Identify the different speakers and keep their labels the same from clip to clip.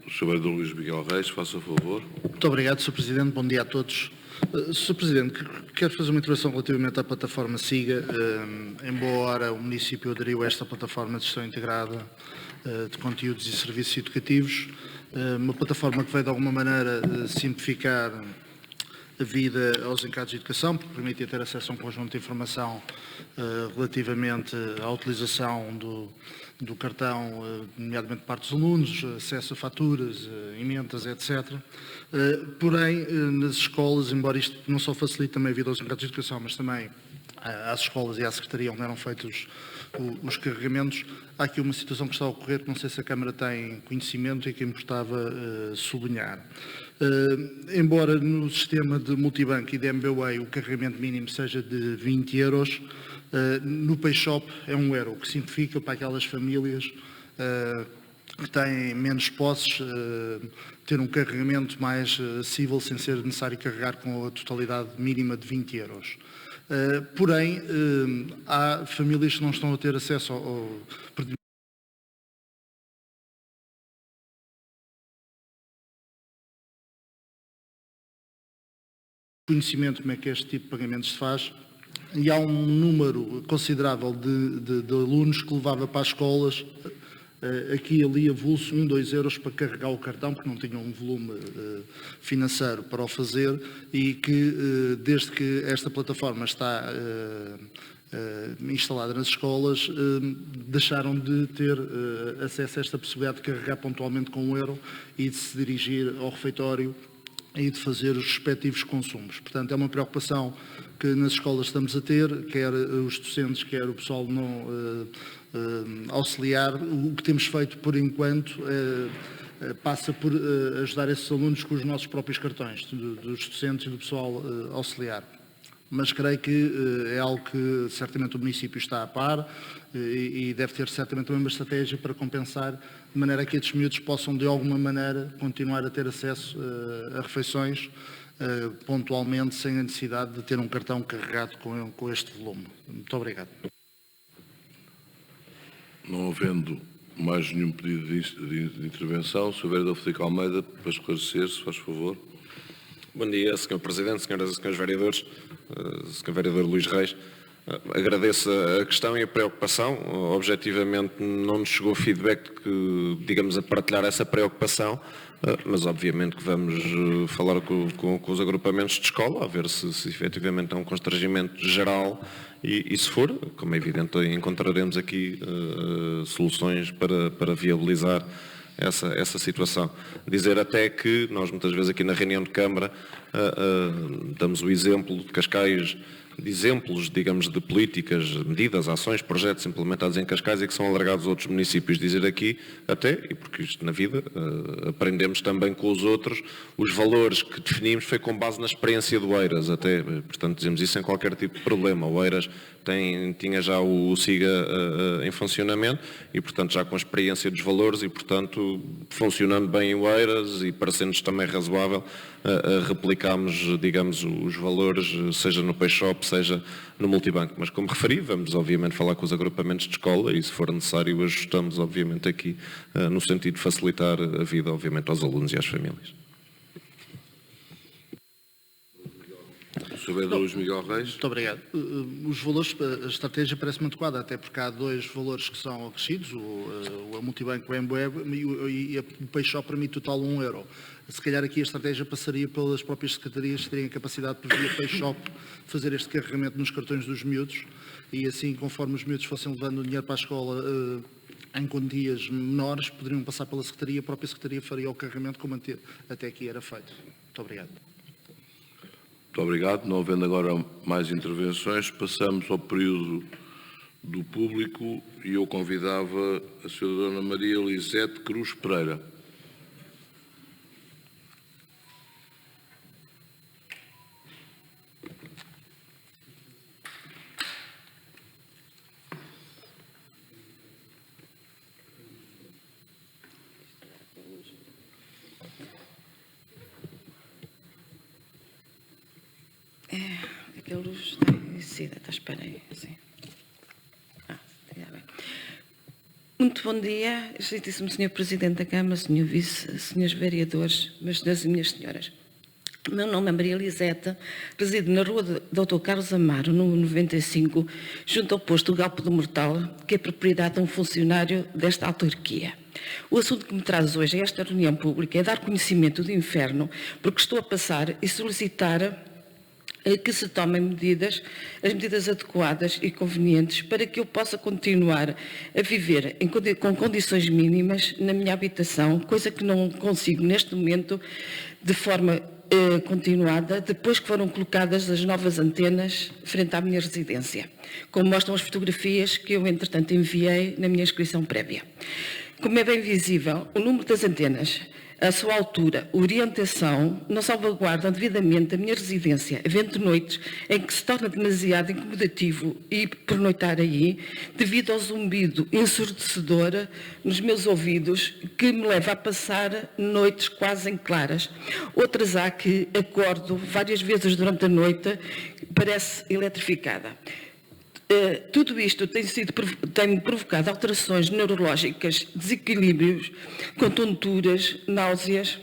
Speaker 1: O Sr. Vereador Luís Miguel Reis, faça favor.
Speaker 2: Muito obrigado, Sr. Presidente. Bom dia a todos. Sr. Presidente, quero fazer uma intervenção relativamente à plataforma SIGA. Em boa hora, o município aderiu a esta plataforma de gestão integrada de conteúdos e serviços educativos. Uma plataforma que vai, de alguma maneira, simplificar a vida aos encargos de educação, porque permite ter acesso a um conjunto de informação relativamente à utilização do cartão, nomeadamente parte dos alunos, acesso a faturas, emendas, etc. Porém, nas escolas, embora isto não só facilite também a vida aos encargos de educação, mas também às escolas e à Secretaria onde eram feitos os carregamentos, há aqui uma situação que está a ocorrer que não sei se a Câmara tem conhecimento e que importava sublinhar. Embora no sistema de multibanco e de MBWay o carregamento mínimo seja de 20 euros, no PayShop é 1 euro, o que simplifica para aquelas famílias que têm menos posses ter um carregamento mais acessível sem ser necessário carregar com a totalidade mínima de 20 euros. Porém, há famílias que não estão a ter acesso ao conhecimento como é que este tipo de pagamentos se faz, e há um número considerável de alunos que levava para as escolas aqui e ali avulso 1, 2 euros para carregar o cartão, porque não tinham um volume financeiro para o fazer, e que desde que esta plataforma está instalada nas escolas, deixaram de ter acesso a esta possibilidade de carregar pontualmente com 1 euro e de se dirigir ao refeitório e de fazer os respectivos consumos. Portanto, é uma preocupação que nas escolas estamos a ter, quer os docentes, quer o pessoal não auxiliar. O que temos feito, por enquanto, passa por ajudar esses alunos com os nossos próprios cartões, dos docentes e do pessoal auxiliar. Mas creio que é algo que certamente o município está a par e deve ter certamente também uma estratégia para compensar, de maneira que estes miúdos possam de alguma maneira continuar a ter acesso a refeições pontualmente, sem a necessidade de ter um cartão carregado com este volume. Muito obrigado.
Speaker 1: Não havendo mais nenhum pedido de intervenção, o Sr. Vereador Frederico Almeida, para esclarecer, se faz favor.
Speaker 3: Bom dia, Sr. Presidente, Senhoras e Senhores Vereadores, Sr. Vereador Luís Reis. Agradeço a questão e a preocupação. Objetivamente não nos chegou feedback que, digamos, a partilhar essa preocupação, mas obviamente que vamos falar com os agrupamentos de escola, a ver se efetivamente é um constrangimento geral e se for, como é evidente, encontraremos aqui soluções para viabilizar essa situação. Dizer até que nós muitas vezes aqui na reunião de Câmara damos o exemplo de Cascais, de exemplos, digamos, de políticas, medidas, ações, projetos implementados em Cascais e que são alargados a outros municípios. Dizer aqui até, e porque isto na vida aprendemos também com os outros, os valores que definimos foi com base na experiência do Oeiras, até, portanto dizemos isso sem qualquer tipo de problema. O Oeiras tinha já o SIGA em funcionamento e, portanto, já com a experiência dos valores e, portanto, funcionando bem em Oeiras e parecendo-nos também razoável, replicámos, digamos, os valores, seja no PayShop, seja no multibanco. Mas, como referi, vamos, obviamente, falar com os agrupamentos de escola e, se for necessário, ajustamos, obviamente, aqui no sentido de facilitar a vida, obviamente, aos alunos e às famílias.
Speaker 1: Sr. Vereador Luís Miguel Reis.
Speaker 2: Muito obrigado. Os valores, a estratégia parece-me adequada, até porque há dois valores que são acrescidos, o multibanco, o MBWeb e o PayShop permite total 1 euro. Se calhar aqui a estratégia passaria pelas próprias secretarias que teriam a capacidade de, via PayShop, fazer este carregamento nos cartões dos miúdos e assim, conforme os miúdos fossem levando o dinheiro para a escola em quantias menores, poderiam passar pela secretaria, a própria secretaria faria o carregamento como até aqui era feito. Muito obrigado.
Speaker 1: Muito obrigado. Não havendo agora mais intervenções, passamos ao período do público e eu convidava a Sra. Dona Maria Elisete Cruz Pereira.
Speaker 4: A luz está envelhecida, está, espera aí, assim. Está bem. Muito bom dia, excelentíssimo Sr. Presidente da Câmara, Sr. Vice, Srs. Vereadores, meus senhores e minhas senhoras. O meu nome é Maria Elisete, resido na rua Dr. Carlos Amaro, número 95, junto ao posto do Galpo do Mortal, que é propriedade de um funcionário desta autarquia. O assunto que me traz hoje a esta reunião pública é dar conhecimento do inferno, porque estou a passar e solicitar que se tomem as medidas adequadas e convenientes para que eu possa continuar a viver com condições mínimas na minha habitação, coisa que não consigo neste momento de forma continuada, depois que foram colocadas as novas antenas frente à minha residência, como mostram as fotografias que eu, entretanto, enviei na minha inscrição prévia. Como é bem visível, o número das antenas, a sua altura, orientação, não salvaguardam devidamente a minha residência, havendo noites em que se torna demasiado incomodativo ir pernoitar aí, devido ao zumbido ensurdecedor nos meus ouvidos, que me leva a passar noites quase em claras. Outras há que acordo várias vezes durante a noite, parece eletrificada. Tudo isto tem provocado alterações neurológicas, desequilíbrios, com tonturas, náuseas,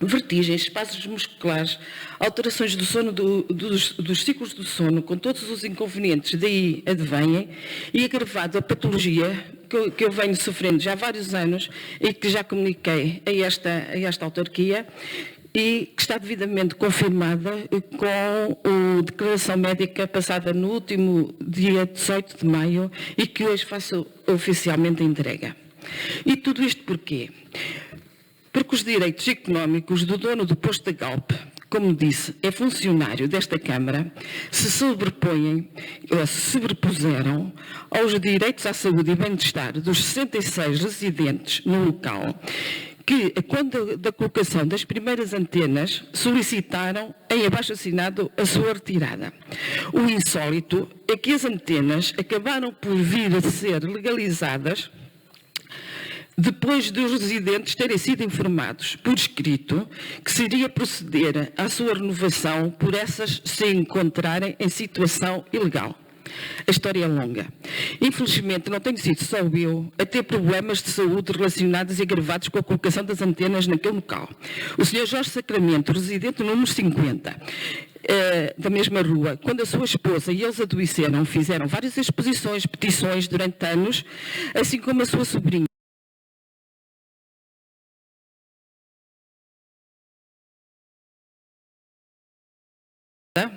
Speaker 4: vertigens, espasmos musculares, alterações do sono, dos ciclos do sono, com todos os inconvenientes daí advêm, e agravado a patologia que eu venho sofrendo já há vários anos e que já comuniquei a esta autarquia, e que está devidamente confirmada com a declaração médica passada no último dia 18 de maio e que hoje faço oficialmente a entrega. E tudo isto porquê? Porque os direitos económicos do dono do posto da Galp, como disse, é funcionário desta Câmara, se sobrepõem, ou se sobrepuseram aos direitos à saúde e bem-estar dos 66 residentes no local, que, quando da colocação das primeiras antenas, solicitaram em abaixo-assinado a sua retirada. O insólito é que as antenas acabaram por vir a ser legalizadas depois dos residentes terem sido informados por escrito que seria proceder à sua renovação por essas se encontrarem em situação ilegal. A história é longa. Infelizmente, não tenho sido só eu a ter problemas de saúde relacionados e agravados com a colocação das antenas naquele local. O Sr. Jorge Sacramento, residente no número 50, da mesma rua, quando a sua esposa e eles adoeceram, fizeram várias exposições, petições durante anos, assim como a sua sobrinha,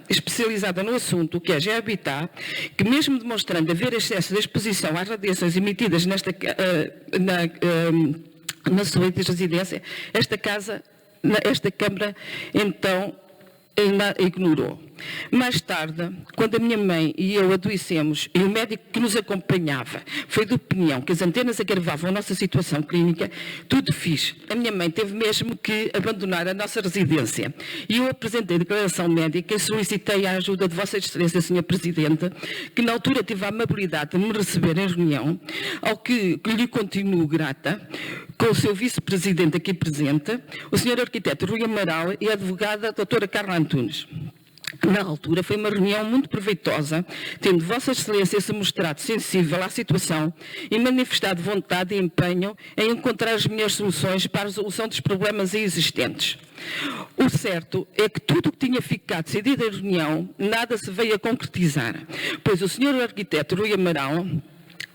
Speaker 4: especializada no assunto, que é a GEAbitat, que mesmo demonstrando haver excesso de exposição às radiações emitidas na sua residência, esta Câmara, então, ainda ignorou. Mais tarde, quando a minha mãe e eu adoecemos e o médico que nos acompanhava foi de opinião que as antenas agravavam a nossa situação clínica, tudo fiz. A minha mãe teve mesmo que abandonar a nossa residência. E eu apresentei a declaração médica e solicitei a ajuda de Vossa Excelência, Sr. Presidente, que na altura teve a amabilidade de me receber em reunião, ao que lhe continuo grata, com o seu vice-presidente aqui presente, o Sr. Arquiteto Rui Amaral e a advogada doutora Carla Antunes. Na altura foi uma reunião muito proveitosa, tendo Vossa Excelência se mostrado sensível à situação e manifestado vontade e empenho em encontrar as melhores soluções para a resolução dos problemas existentes. O certo é que tudo o que tinha ficado decidido em reunião, nada se veio a concretizar, pois o Sr. Arquiteto Rui Amaral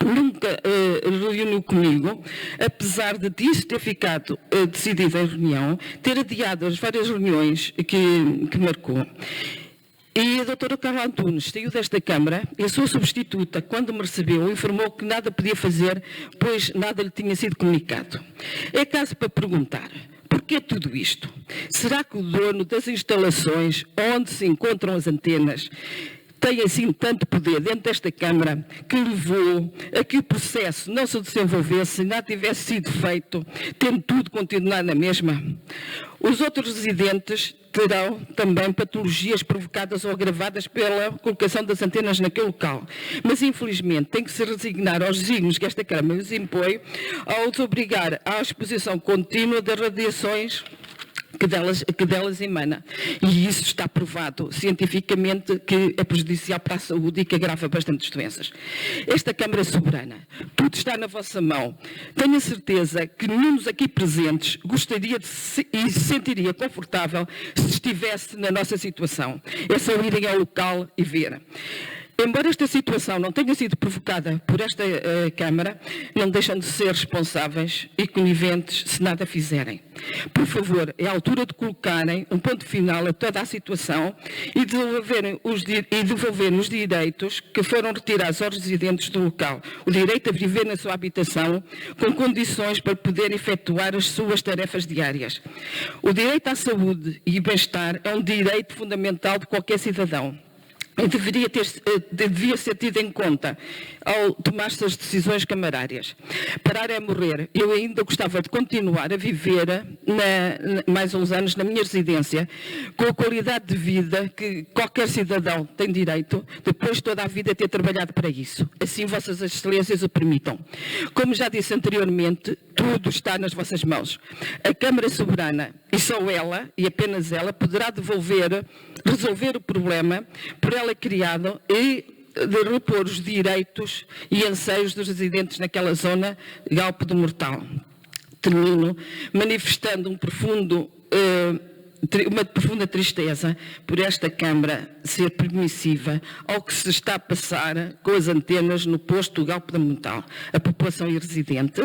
Speaker 4: nunca reuniu comigo, apesar de disso ter ficado decidido em reunião, ter adiado as várias reuniões que marcou. E a doutora Carla Antunes saiu desta Câmara e a sua substituta, quando me recebeu, informou que nada podia fazer, pois nada lhe tinha sido comunicado. É caso para perguntar, porquê tudo isto? Será que o dono das instalações onde se encontram as antenas tem assim tanto poder dentro desta Câmara que levou a que o processo não se desenvolvesse e nada tivesse sido feito, tendo tudo continuado na mesma? Os outros residentes terão também patologias provocadas ou agravadas pela colocação das antenas naquele local. Mas, infelizmente, tem que se resignar aos desígnios que esta Câmara lhes impõe ao os obrigar à exposição contínua das radiações que delas emana. E isso está provado cientificamente que é prejudicial para a saúde e que agrava bastantes doenças. Esta Câmara Soberana, tudo está na vossa mão. Tenho a certeza que nenhum dos aqui presentes gostaria e se sentiria confortável se estivesse na nossa situação. É só irem ao local e ver. Embora esta situação não tenha sido provocada por esta Câmara, não deixam de ser responsáveis e coniventes se nada fizerem. Por favor, é a altura de colocarem um ponto final a toda a situação e devolverem os direitos que foram retirados aos residentes do local. O direito a viver na sua habitação com condições para poder efetuar as suas tarefas diárias. O direito à saúde e bem-estar é um direito fundamental de qualquer cidadão. E devia ser tido em conta ao tomar-se as decisões camarárias. Parar é morrer. Eu ainda gostava de continuar a viver mais uns anos na minha residência, com a qualidade de vida que qualquer cidadão tem direito, depois de toda a vida ter trabalhado para isso. Assim Vossas Excelências o permitam. Como já disse anteriormente, tudo está nas vossas mãos. A Câmara Soberana, e só ela, e apenas ela, poderá resolver o problema por ela criado e de repor os direitos e anseios dos residentes naquela zona Galp do Mortal. Termino manifestando uma profunda tristeza por esta Câmara ser permissiva ao que se está a passar com as antenas no posto do Galp do Mortal. A população e residente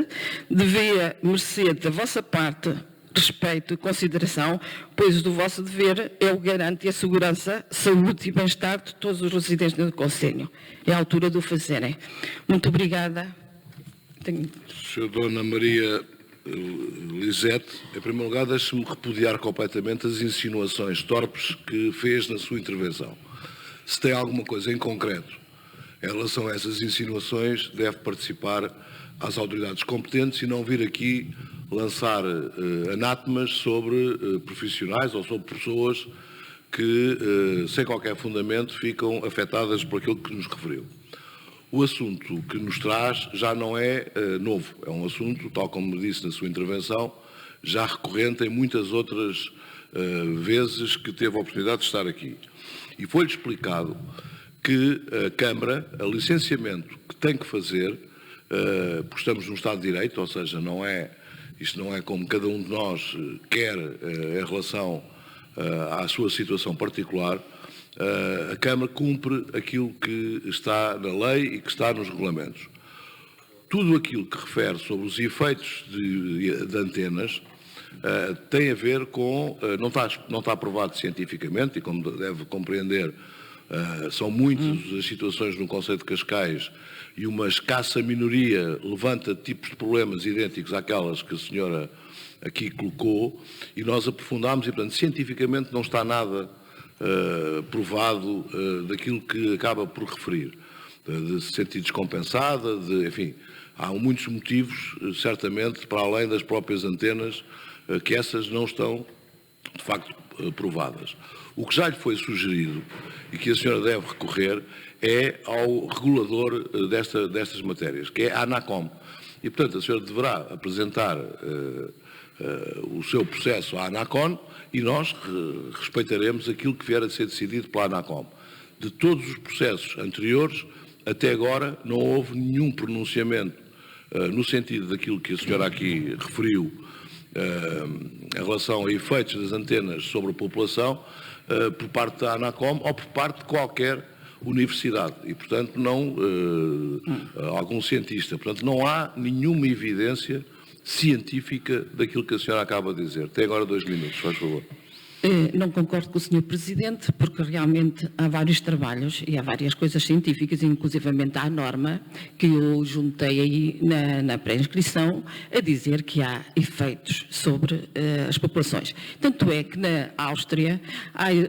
Speaker 4: devia merecer da vossa parte respeito e consideração, pois do vosso dever é o garante a segurança, saúde e bem-estar de todos os residentes do concelho. É a altura de o fazerem. Muito obrigada.
Speaker 1: Sra. Dona Maria Lisete, em primeiro lugar, deixe-me repudiar completamente as insinuações torpes que fez na sua intervenção. Se tem alguma coisa em concreto em relação a essas insinuações, deve participar às autoridades competentes e não vir aqui lançar anátemas sobre profissionais ou sobre pessoas que, sem qualquer fundamento, ficam afetadas por aquilo que nos referiu. O assunto que nos traz já não é novo, é um assunto, tal como disse na sua intervenção, já recorrente em muitas outras vezes que teve a oportunidade de estar aqui. E foi-lhe explicado que a Câmara, a licenciamento que tem que fazer, porque estamos num Estado de Direito, ou seja, isto não é como cada um de nós quer em relação à sua situação particular, a Câmara cumpre aquilo que está na lei e que está nos regulamentos. Tudo aquilo que refere sobre os efeitos de antenas tem a ver com, não está aprovado cientificamente, e como deve compreender, são muitas as situações no concelho de Cascais e uma escassa minoria levanta tipos de problemas idênticos àquelas que a senhora aqui colocou, e nós aprofundámos e, portanto, cientificamente não está nada provado daquilo que acaba por referir, de se sentir descompensada, enfim, há muitos motivos, certamente, para além das próprias antenas, que essas não estão, de facto, provadas. O que já lhe foi sugerido e que a senhora deve recorrer é ao regulador destas matérias, que é a ANACOM. E, portanto, a senhora deverá apresentar o seu processo à ANACOM e nós respeitaremos aquilo que vier a ser decidido pela ANACOM. De todos os processos anteriores, até agora, não houve nenhum pronunciamento no sentido daquilo que a senhora aqui referiu em relação a efeitos das antenas sobre a população por parte da ANACOM ou por parte de qualquer universidade e, portanto, não algum cientista. Portanto, não há nenhuma evidência científica daquilo que a senhora acaba de dizer. Tem agora 2 minutos, faz favor.
Speaker 4: Não concordo com o Sr. Presidente, porque realmente há vários trabalhos e há várias coisas científicas, inclusivamente há a norma que eu juntei aí na pré-inscrição, a dizer que há efeitos sobre as populações. Tanto é que na Áustria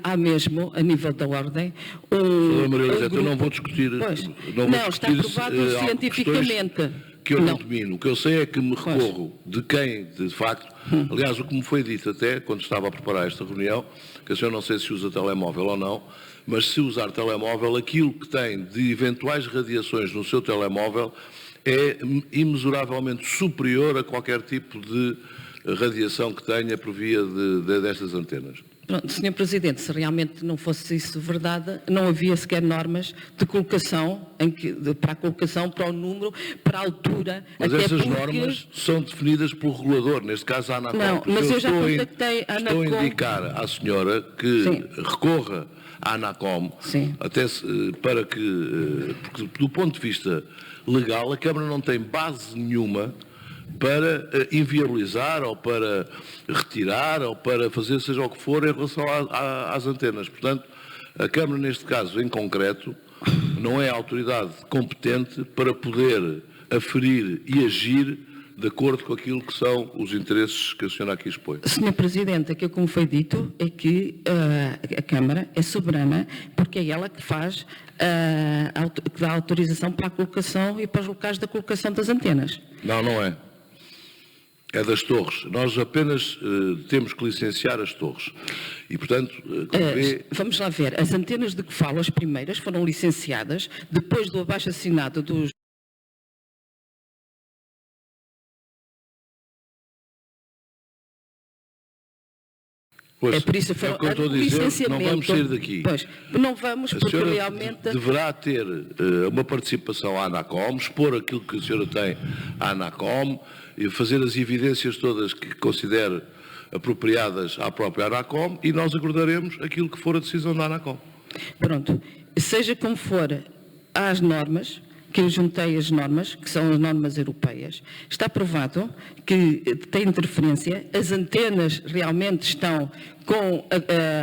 Speaker 4: há mesmo, a nível da ordem,
Speaker 1: eu não vou discutir...
Speaker 4: Não, está provado cientificamente.
Speaker 1: Que eu não domino. O que eu sei é que me recorro de quem, de facto, aliás, o que me foi dito até, quando estava a preparar esta reunião, que a senhora não sei se usa telemóvel ou não, mas se usar telemóvel, aquilo que tem de eventuais radiações no seu telemóvel é imensuravelmente superior a qualquer tipo de radiação que tenha por via destas antenas.
Speaker 4: Pronto, Sr. Presidente, se realmente não fosse isso verdade, não havia sequer normas de colocação, para a colocação, para o número, para a altura.
Speaker 1: Mas
Speaker 4: até
Speaker 1: essas
Speaker 4: porque...
Speaker 1: normas são definidas pelo regulador, neste caso a ANACOM.
Speaker 4: Não, mas eu já contactei a ANACOM.
Speaker 1: Estou a indicar à senhora que
Speaker 4: Sim.
Speaker 1: recorra à ANACOM,
Speaker 4: Sim.
Speaker 1: até para que, porque do ponto de vista legal, a Câmara não tem base nenhuma para inviabilizar ou para retirar ou para fazer seja o que for em relação às antenas. Portanto, a Câmara, neste caso em concreto, não é a autoridade competente para poder aferir e agir de acordo com aquilo que são os interesses que a senhora aqui expõe.
Speaker 4: Sr. Presidente, aquilo que me foi dito é que a Câmara é soberana porque é ela que faz, que dá autorização para a colocação e para os locais da colocação das antenas.
Speaker 1: Não, não é. É das torres. Nós apenas temos que licenciar as torres. E, portanto, como vê...
Speaker 4: Vamos lá ver. As antenas de que falo, as primeiras, foram licenciadas depois do abaixo-assinado dos...
Speaker 1: Pois,
Speaker 4: é por isso que
Speaker 1: é o que eu estou a dizer, não vamos sair daqui.
Speaker 4: Pois, não vamos, porque
Speaker 1: senhora
Speaker 4: realmente...
Speaker 1: deverá ter uma participação à ANACOM, expor aquilo que a senhora tem à ANACOM e fazer as evidências todas que considere apropriadas à própria ANACOM e nós aguardaremos aquilo que for a decisão da ANACOM.
Speaker 4: Pronto. Seja como for, há as normas, que eu juntei as normas, que são as normas europeias. Está provado que tem interferência, as antenas realmente estão com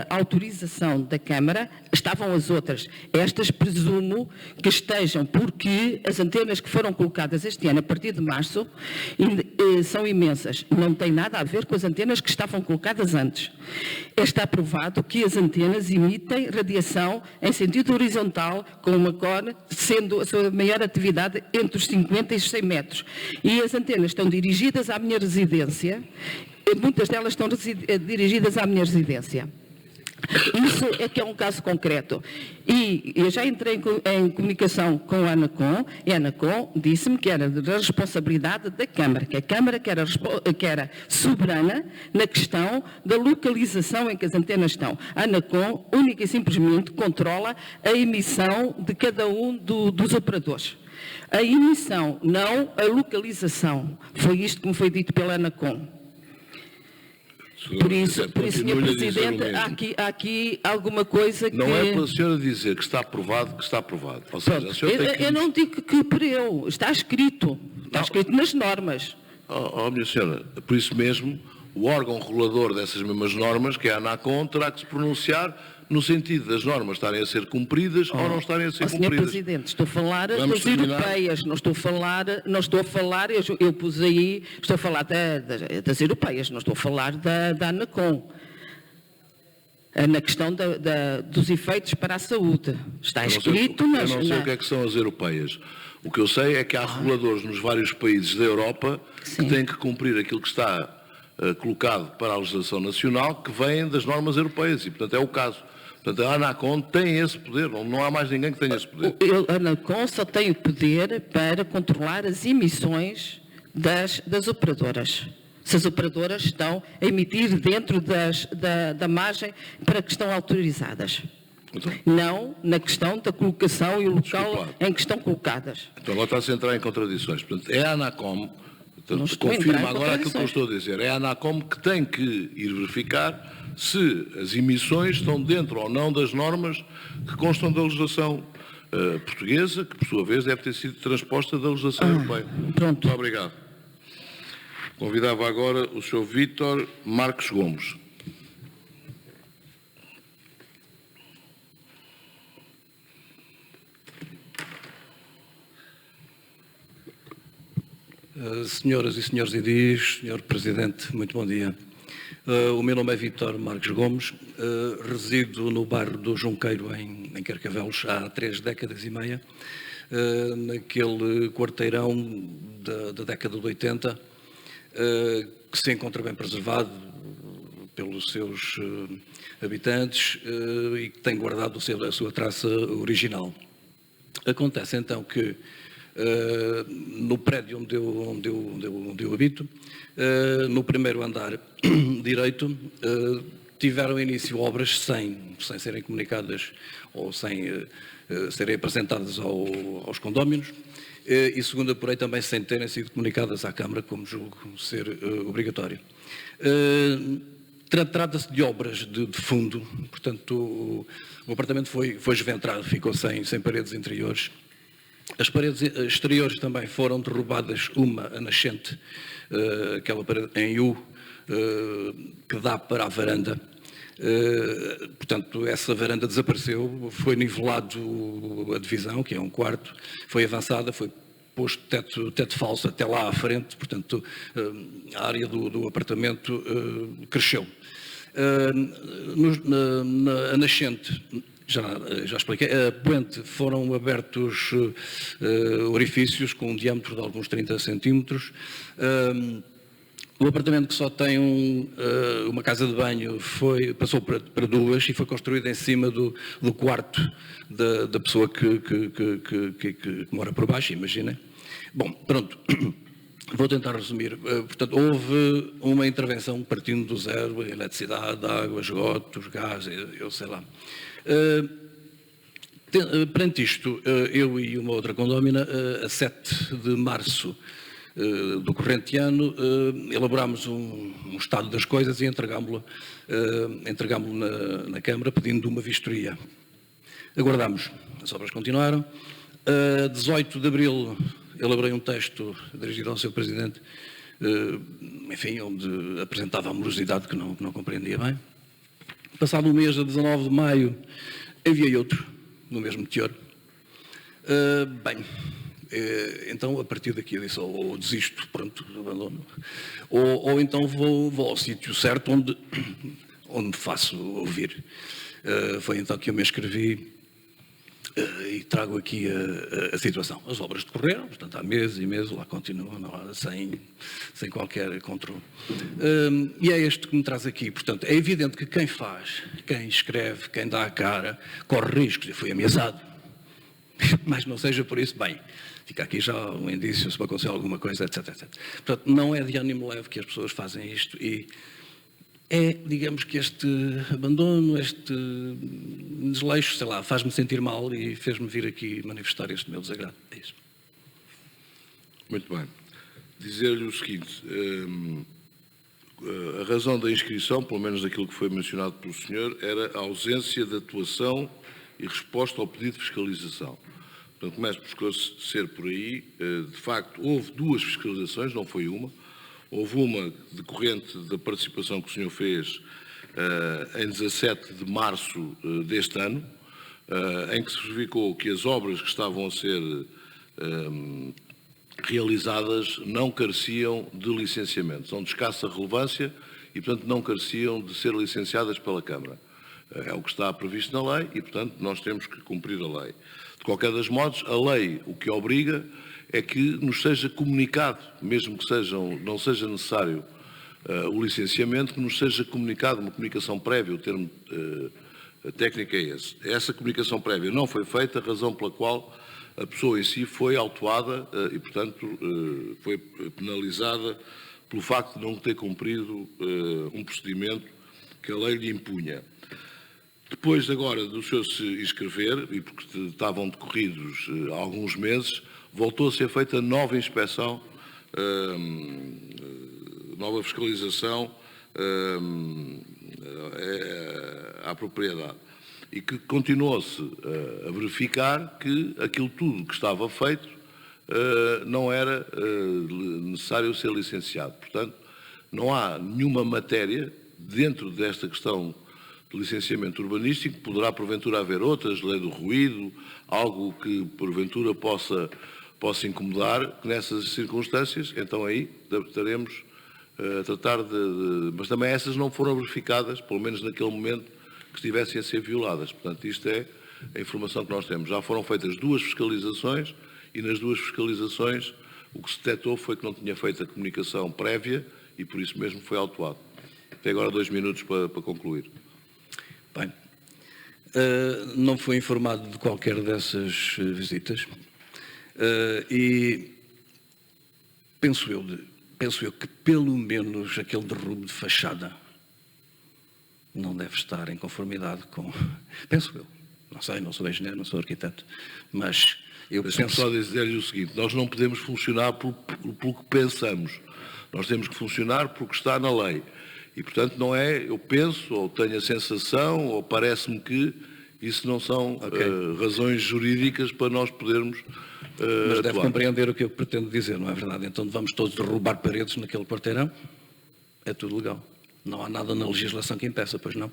Speaker 4: a autorização da Câmara, estavam as outras. Estas presumo que estejam, porque as antenas que foram colocadas este ano, a partir de março, são imensas. Não tem nada a ver com as antenas que estavam colocadas antes. Está provado que as antenas emitem radiação em sentido horizontal, com uma cor, sendo a sua maior atividade entre os 50 e os 100 metros. E as antenas estão dirigidas à minha residência. Muitas delas estão dirigidas à minha residência. Isso é que é um caso concreto. E eu já entrei em comunicação com a ANACOM, e a ANACOM disse-me que era da responsabilidade da Câmara, que a Câmara que era soberana na questão da localização em que as antenas estão. A ANACOM, única e simplesmente, controla a emissão de cada um dos operadores. A emissão, não a localização. Foi isto que me foi dito pela ANACOM. Por isso, Sr. Presidente, há aqui alguma coisa que...
Speaker 1: Não é para a senhora dizer que está aprovado, que está aprovado. Ou seja, a senhora tem que...
Speaker 4: Eu não digo que por eu, está escrito nas normas.
Speaker 1: Minha senhora, por isso mesmo, o órgão regulador dessas mesmas normas, que é a ANACOM, terá que se pronunciar no sentido das normas estarem a ser cumpridas ou não estarem a ser
Speaker 4: Sr.
Speaker 1: cumpridas.
Speaker 4: Presidente, estou a falar das europeias, não estou a falar, eu pus aí, estou a falar das europeias, não estou a falar da ANACOM. Na questão dos efeitos para a saúde. Está escrito...
Speaker 1: Eu não sei o que é que são as europeias. O que eu sei é que há reguladores nos vários países da Europa que têm que cumprir aquilo que está colocado para a legislação nacional, que vêm das normas europeias, e portanto é o caso. Portanto, a ANACOM tem esse poder, não há mais ninguém que tenha esse poder.
Speaker 4: A ANACOM só tem o poder para controlar as emissões das operadoras. Se as operadoras estão a emitir dentro da margem para que estão autorizadas.
Speaker 1: Então,
Speaker 4: não na questão da colocação e o local em que estão colocadas.
Speaker 1: Então agora está-se a entrar em contradições. Portanto, é a ANACOM, portanto,
Speaker 4: confirma
Speaker 1: agora aquilo que eu estou a dizer, é a ANACOM que tem que ir verificar se as emissões estão dentro ou não das normas que constam da legislação portuguesa, que por sua vez deve ter sido transposta da legislação europeia.
Speaker 4: Pronto.
Speaker 1: Muito obrigado. Convidava agora o Sr. Vítor Marques Gomes.
Speaker 5: Senhoras e senhores edis, Sr. Presidente, muito bom dia. O meu nome é Vítor Marques Gomes, resido no bairro do Junqueiro, em Carcavelos, há 3 décadas e meia, naquele quarteirão da década de 80, que se encontra bem preservado pelos seus habitantes e que tem guardado a sua traça original. Acontece então que no prédio onde eu habito, no primeiro andar direito, tiveram início obras sem serem comunicadas ou sem serem apresentadas aos condóminos, e segundo apurei também sem terem sido comunicadas à Câmara, como julgo ser obrigatório. Trata-se de obras de fundo, portanto o apartamento foi esventrado, ficou sem paredes interiores. As paredes exteriores também foram derrubadas, uma a nascente, aquela parede em U, que dá para a varanda. Portanto, essa varanda desapareceu, foi nivelado a divisão, que é um quarto, foi avançada, foi posto teto falso até lá à frente, portanto, a área do apartamento cresceu. A nascente, já expliquei, a poente foram abertos orifícios com um diâmetro de alguns 30 centímetros. O apartamento, que só tem uma casa de banho, passou para duas e foi construído em cima do quarto da pessoa que mora por baixo, imaginem. Bom, pronto, vou tentar resumir. Portanto, houve uma intervenção partindo do zero, eletricidade, água, esgotos, gás, eu sei lá. Perante isto, eu e uma outra condómina, a 7 de março do corrente ano, elaborámos um estado das coisas e entregámo-lo na Câmara, pedindo uma vistoria. Aguardámos, as obras continuaram. 18 de abril, elaborei um texto dirigido ao Sr. Presidente, enfim, onde apresentava a morosidade que não compreendia bem. Passado um mês, a 19 de maio, enviei outro, no mesmo teor. Então, a partir daqui, eu disse, ou desisto, pronto, abandono, ou então vou ao sítio certo onde me faço ouvir. Foi então que eu me inscrevi e trago aqui a situação. As obras decorreram, portanto, há meses e meses, lá continuam, sem qualquer controle. E é este que me traz aqui. Portanto, é evidente que quem faz, quem escreve, quem dá a cara, corre riscos, e foi ameaçado. Mas não seja por isso, bem, fica aqui já um indício se me acontecer alguma coisa, etc, etc. Portanto, não é de ânimo leve que as pessoas fazem isto e é, digamos que este abandono, este desleixo, sei lá, faz-me sentir mal e fez-me vir aqui manifestar este meu desagrado. É isso.
Speaker 1: Muito bem. Dizer-lhe o seguinte, a razão da inscrição, pelo menos daquilo que foi mencionado pelo senhor, era a ausência de atuação e resposta ao pedido de fiscalização. Portanto, começo por esclarecer por aí, de facto, houve duas fiscalizações, não foi uma. Houve uma decorrente da participação que o senhor fez em 17 de março deste ano, em que se verificou que as obras que estavam a ser realizadas não careciam de licenciamento. São de escassa relevância e, portanto, não careciam de ser licenciadas pela Câmara. É o que está previsto na lei e, portanto, nós temos que cumprir a lei. De qualquer das modos, a lei o que obriga é que nos seja comunicado, mesmo que não seja necessário o licenciamento, que nos seja comunicado uma comunicação prévia, o termo técnico é esse. Essa comunicação prévia não foi feita, razão pela qual a pessoa em si foi autuada e, portanto, foi penalizada pelo facto de não ter cumprido um procedimento que a lei lhe impunha. Depois agora do senhor se inscrever, e porque estavam decorridos alguns meses, voltou a ser feita nova inspeção, nova fiscalização à propriedade. E que continuou-se a verificar que aquilo tudo que estava feito não era necessário ser licenciado. Portanto, não há nenhuma matéria dentro desta questão de licenciamento urbanístico, poderá porventura haver outras, lei do ruído, algo que porventura possa incomodar, que nessas circunstâncias, então aí estaremos a tratar mas também essas não foram verificadas, pelo menos naquele momento, que estivessem a ser violadas. Portanto, isto é a informação que nós temos. Já foram feitas duas fiscalizações e nas duas fiscalizações o que se detectou foi que não tinha feito a comunicação prévia e por isso mesmo foi autuado. Tem agora 2 minutos para concluir.
Speaker 5: Bem, não fui informado de qualquer dessas visitas. E penso eu que pelo menos aquele derrubo de fachada não deve estar em conformidade com... Penso eu. Não sei, não sou engenheiro, não sou arquiteto, mas eu
Speaker 1: Deixa-me
Speaker 5: penso...
Speaker 1: só dizer-lhe o seguinte, nós não podemos funcionar pelo que pensamos. Nós temos que funcionar porque está na lei. E, portanto, não é eu penso, ou tenho a sensação, ou parece-me que isso não são razões jurídicas para nós podermos
Speaker 5: Mas deve
Speaker 1: atuar.
Speaker 5: compreender o que eu pretendo dizer, não é verdade? Então vamos todos derrubar paredes naquele quarteirão? É tudo legal. Não há nada na legislação que impeça, pois não?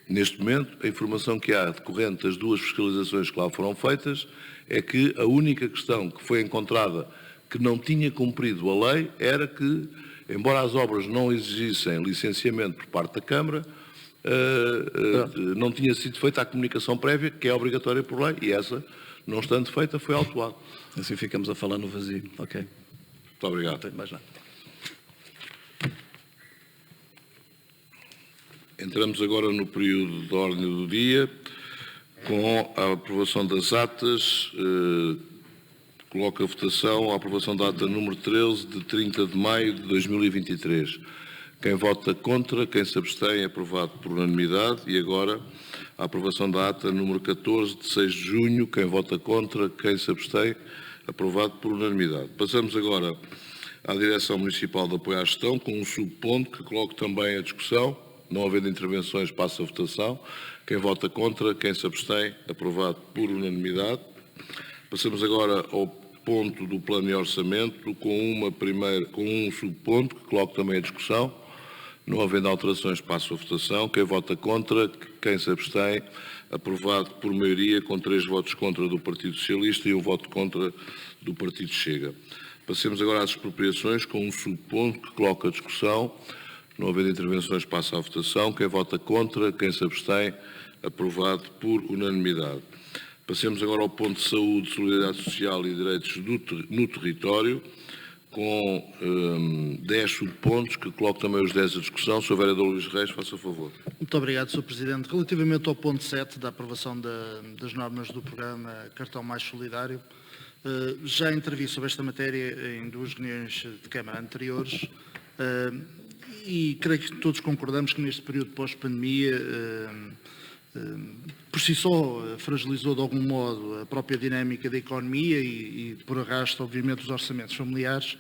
Speaker 1: Neste momento, a informação que há decorrente das 2 fiscalizações que lá foram feitas é que a única questão que foi encontrada que não tinha cumprido a lei era que, embora as obras não exigissem licenciamento por parte da Câmara, não tinha sido feita a comunicação prévia, que é obrigatória por lei, e essa, não estando feita, foi autuada.
Speaker 5: Assim ficamos a falar no vazio. Ok.
Speaker 1: Muito obrigado.
Speaker 5: Não tenho mais nada.
Speaker 1: Entramos agora no período de ordem do dia, com a aprovação das atas. Coloco a votação a aprovação da ata número 13, de 30 de maio de 2023. Quem vota contra, quem se abstém, é aprovado por unanimidade. E agora, a aprovação da ata número 14, de 6 de junho. Quem vota contra, quem se abstém, aprovado por unanimidade. Passamos agora à Direção Municipal de Apoio à Gestão, com um subponto que coloco também à discussão. Não havendo intervenções, passo a votação. Quem vota contra, quem se abstém, aprovado por unanimidade. Passamos agora ao ponto do plano de orçamento, com um subponto que coloco também à discussão. Não havendo alterações, passo a votação. Quem vota contra, quem se abstém, aprovado por maioria, com 3 votos contra do Partido Socialista e 1 voto contra do Partido Chega. Passemos agora às expropriações, com um subponto que coloco à discussão. Não havendo intervenções, passa à votação. Quem vota contra, quem se abstém, aprovado por unanimidade. Passemos agora ao ponto de saúde, solidariedade social e direitos no território, com 10 subpontos, que coloco também os 10 à discussão. Sr. Vereador Luís Reis, faça favor.
Speaker 2: Muito obrigado, Sr. Presidente. Relativamente ao ponto 7 da aprovação das normas do programa Cartão Mais Solidário, já intervi sobre esta matéria em 2 reuniões de Câmara anteriores, e creio que todos concordamos que neste período pós-pandemia, por si só, fragilizou de algum modo a própria dinâmica da economia e por arrasto, obviamente, os orçamentos familiares.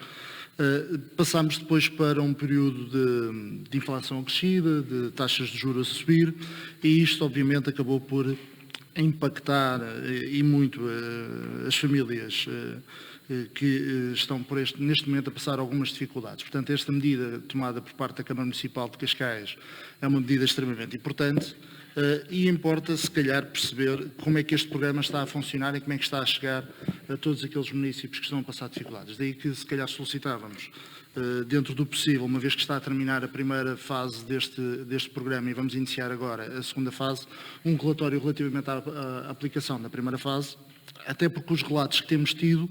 Speaker 2: Passámos depois para um período de inflação acrescida, de taxas de juros a subir, e isto, obviamente, acabou por impactar e muito as famílias que estão neste momento a passar algumas dificuldades. Portanto, esta medida tomada por parte da Câmara Municipal de Cascais é uma medida extremamente importante e importa, se calhar, perceber como é que este programa está a funcionar e como é que está a chegar a todos aqueles municípios que estão a passar dificuldades. Daí que, se calhar, solicitávamos, dentro do possível, uma vez que está a terminar a primeira fase deste programa e vamos iniciar agora a segunda fase, um relatório relativamente à aplicação da primeira fase, até porque os relatos que temos tido,